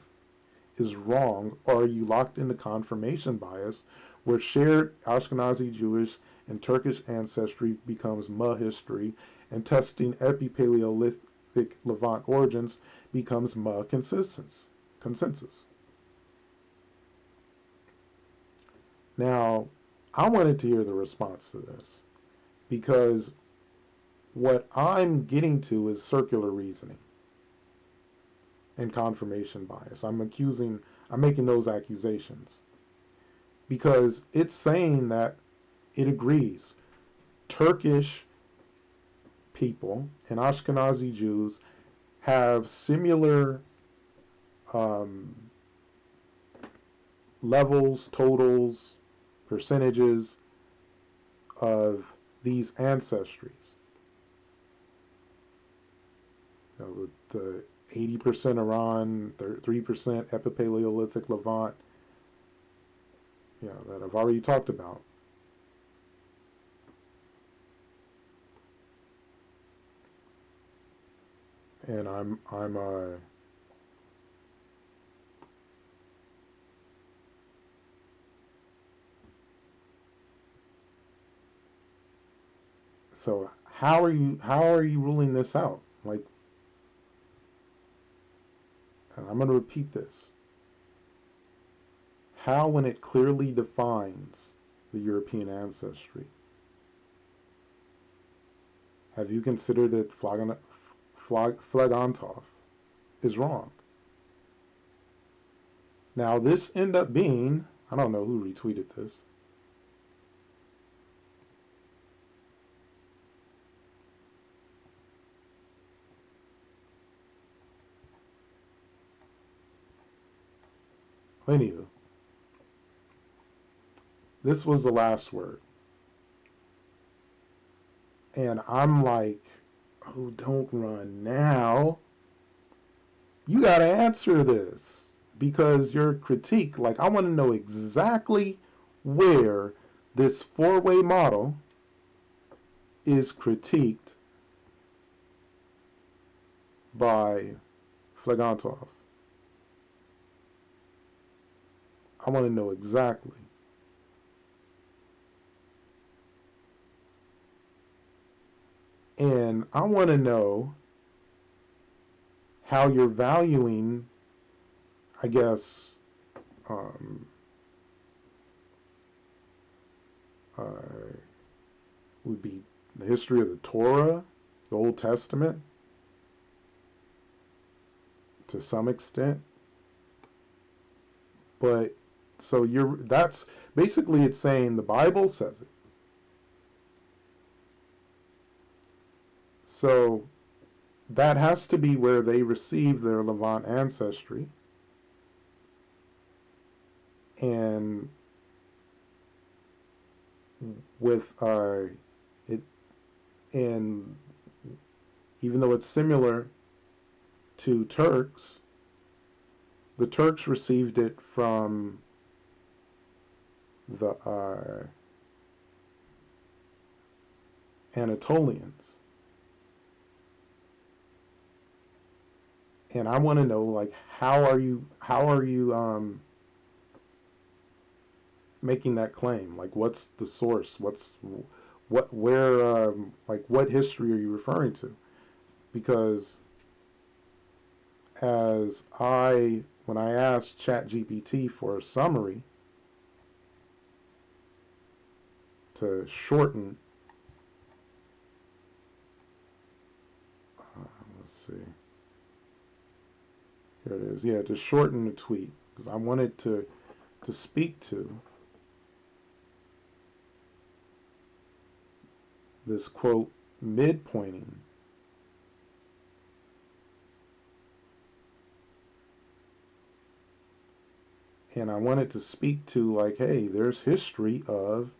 is wrong, or are you locked into confirmation bias, where shared Ashkenazi Jewish and Turkish ancestry becomes history, and testing Epipaleolithic Levant origins becomes consensus? Now, I wanted to hear the response to this, because what I'm getting to is circular reasoning and confirmation bias. I'm making those accusations because it's saying that it agrees. Turkish people and Ashkenazi Jews have similar um, levels, totals, percentages of these ancestries. The 80% Iran, 3% Epipaleolithic Levant, that I've already talked about. And I'm so how are you ruling this out? Like, and I'm going to repeat this. How, when it clearly defines the European ancestry, have you considered that Phlegontov is wrong? Now, this ended up being, I don't know who retweeted this. Anywho, this was the last word. And I'm like, oh, don't run now. You got to answer this because your critique, like, I want to know exactly where this four-way model is critiqued by Phlegontov. I want to know exactly. And I want to know how you're valuing, I guess, um, uh, would be the history of the Torah, the Old Testament, to some extent. But so that's basically, it's saying the Bible says it. So that has to be where they received their Levant ancestry. And with it, and even though it's similar to Turks, the Turks received it from the Anatolians. And I want to know, like, how are you making that claim? Like, what's the source? Like, what history are you referring to? Because when I asked ChatGPT for a summary to shorten, let's see, here it is. Yeah, to shorten the tweet because I wanted to speak to this quote midpointing. And I wanted to speak to, like, hey, there's history of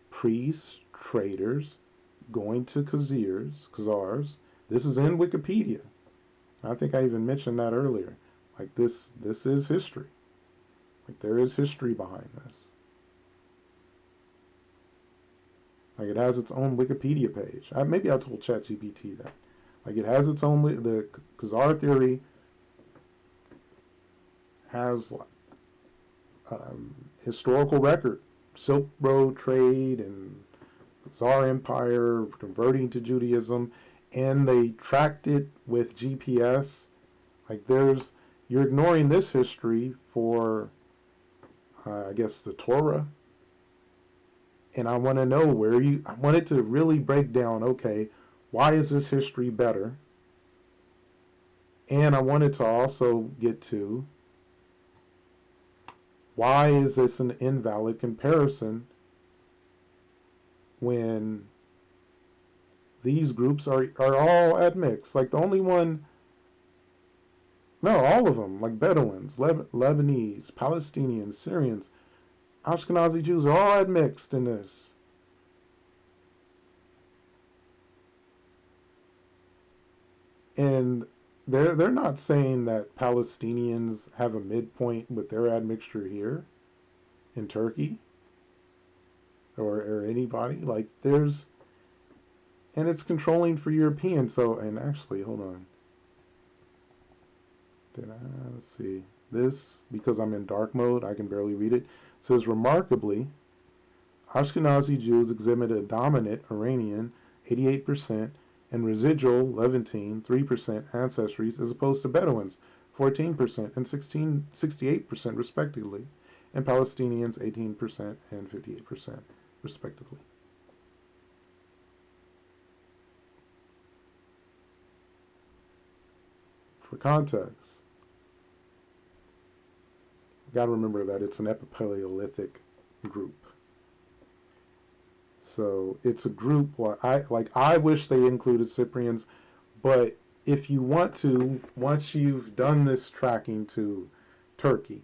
priests, traders going to Khazars. This is in Wikipedia. I think I even mentioned that earlier. Like, this is history. Like, there is history behind this. Like, it has its own Wikipedia page. Maybe I told ChatGPT that. Like, it has its own, the Khazar theory has historical record, Silk Road trade and Tsar Empire converting to Judaism, and they tracked it with GPS. Like, you're ignoring this history for, I guess, the Torah. And I want to know I want it to really break down, okay, why is this history better? And I wanted to also get to, why is this an invalid comparison when these groups are all admixed? Like, the only one, no, all of them, like Bedouins, Lebanese, Palestinians, Syrians, Ashkenazi Jews are all admixed in this. And they're not saying that Palestinians have a midpoint with their admixture here in Turkey or anybody. Like, and it's controlling for Europeans. So, and actually, hold on. Let's see. This, because I'm in dark mode, I can barely read it. It says, remarkably, Ashkenazi Jews exhibit a dominant Iranian 88% and residual Levantine 3% ancestries as opposed to Bedouins 14% and 68% respectively, and Palestinians 18% and 58% respectively. For context, you got to remember that it's an Epipaleolithic group. So it's a group I wish they included Cyprians, but if you want to, once you've done this tracking to Turkey,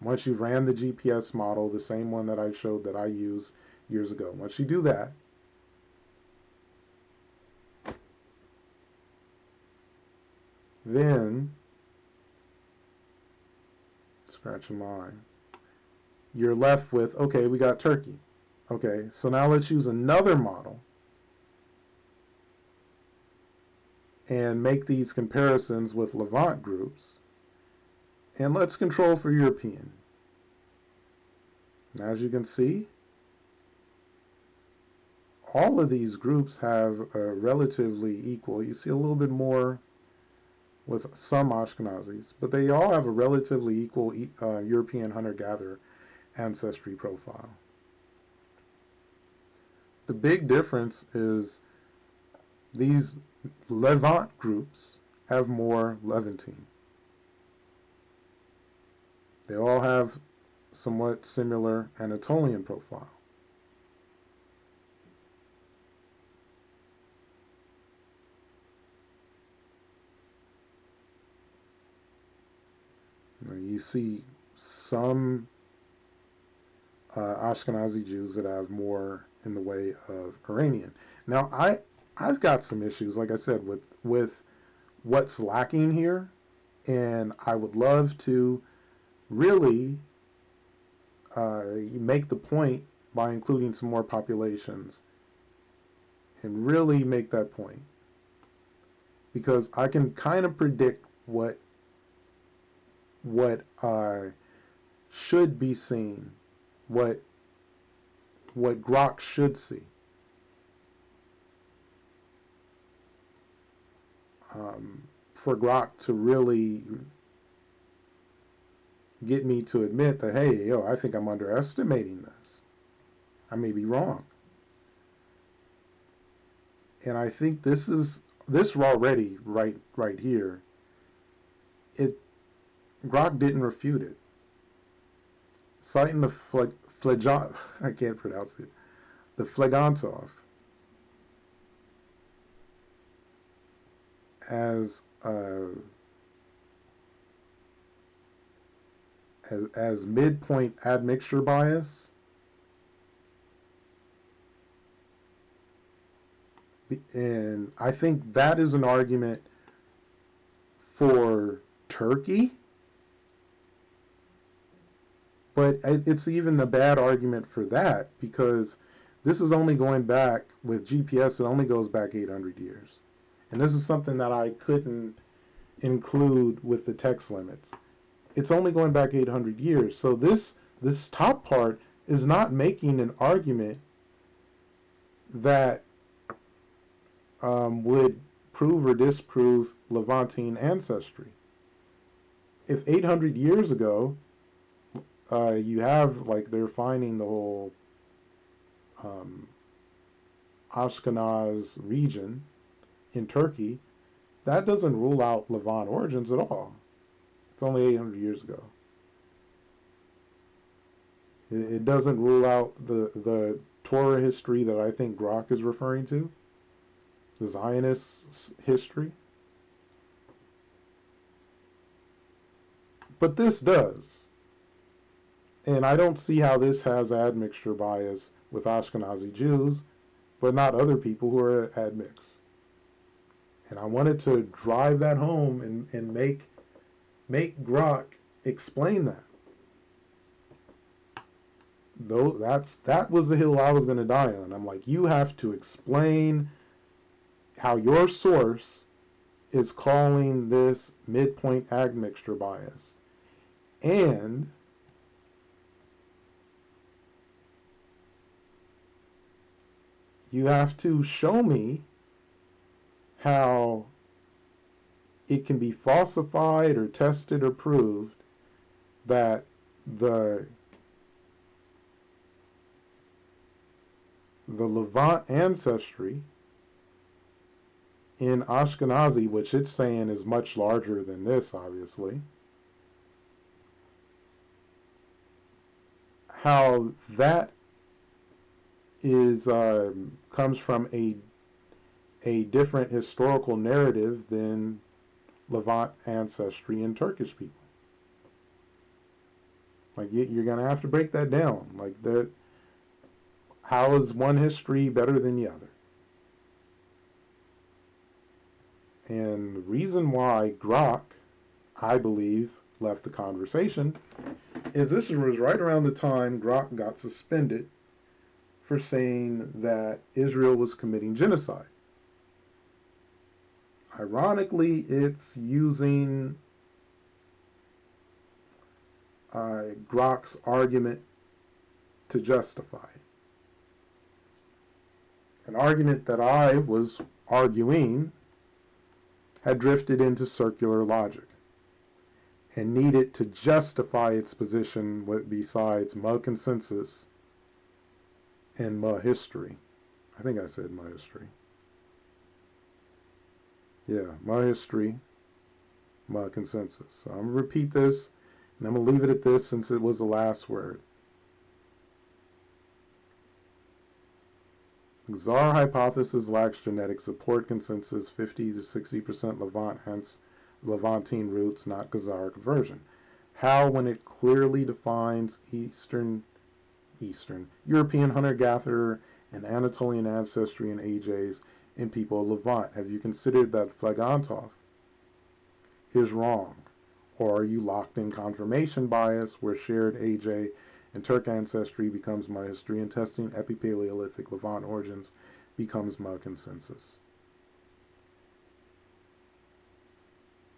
once you've ran the GPS model, the same one that I showed that I used years ago, once you do that, then, scratching mine, you're left with, okay, we got Turkey. Okay, so now let's use another model and make these comparisons with Levant groups. And let's control for European. Now, as you can see, all of these groups have a relatively equal. You see a little bit more with some Ashkenazis, but they all have a relatively equal European hunter-gatherer ancestry profile. The big difference is these Levant groups have more Levantine. They all have somewhat similar Anatolian profile. Now you see some Ashkenazi Jews that have more in the way of Iranian. Now I've got some issues, like I said, with what's lacking here, and I would love to really make the point by including some more populations and really make that point, because I can kind of predict what should be seen, what Grok should see. For Grok to really get me to admit that, hey, I think I'm underestimating this. I may be wrong. And I think this already right here. Grok didn't refute it. Citing the I can't pronounce it. The Phlegantov as midpoint admixture bias, and I think that is an argument for Turkey, but it's even a bad argument for that, because this is only going back, with GPS, it only goes back 800 years. And this is something that I couldn't include with the text limits. It's only going back 800 years. So this top part is not making an argument that would prove or disprove Levantine ancestry. If 800 years ago, you have, like, they're finding the whole Ashkenaz region in Turkey, that doesn't rule out Levant origins at all. It's only 800 years ago. It doesn't rule out the Torah history that I think Grok is referring to, the Zionist history. But this does. And I don't see how this has admixture bias with Ashkenazi Jews, but not other people who are admixed. And I wanted to drive that home and make Grok explain that. Though that was the hill I was going to die on. I'm like, you have to explain how your source is calling this midpoint admixture bias. And you have to show me how it can be falsified or tested or proved that the Levant ancestry in Ashkenazi, which it's saying is much larger than this, obviously, how that is comes from a different historical narrative than Levant ancestry in Turkish people. Like you're gonna have to break that down. Like that, how is one history better than the other? And the reason why Grok, I believe, left the conversation is this was right around the time Grok got suspended for saying that Israel was committing genocide. Ironically, it's using Grok's argument to justify it. An argument that I was arguing had drifted into circular logic and needed to justify its position besides Mud consensus and Mud history. I think I said Mud history. Yeah, Mud history, Mud consensus. So I'm going to repeat this, and I'm going to leave it at this since it was the last word. The Khazar hypothesis lacks genetic support. Consensus 50 to 60% Levant, hence Levantine roots, not Khazar conversion. How, when it clearly defines Eastern European hunter-gatherer and Anatolian ancestry in AJs in people of Levant? Have you considered that Flagantov is wrong? Or are you locked in confirmation bias where shared AJ and Turk ancestry becomes my history and testing epipaleolithic Levant origins becomes my consensus?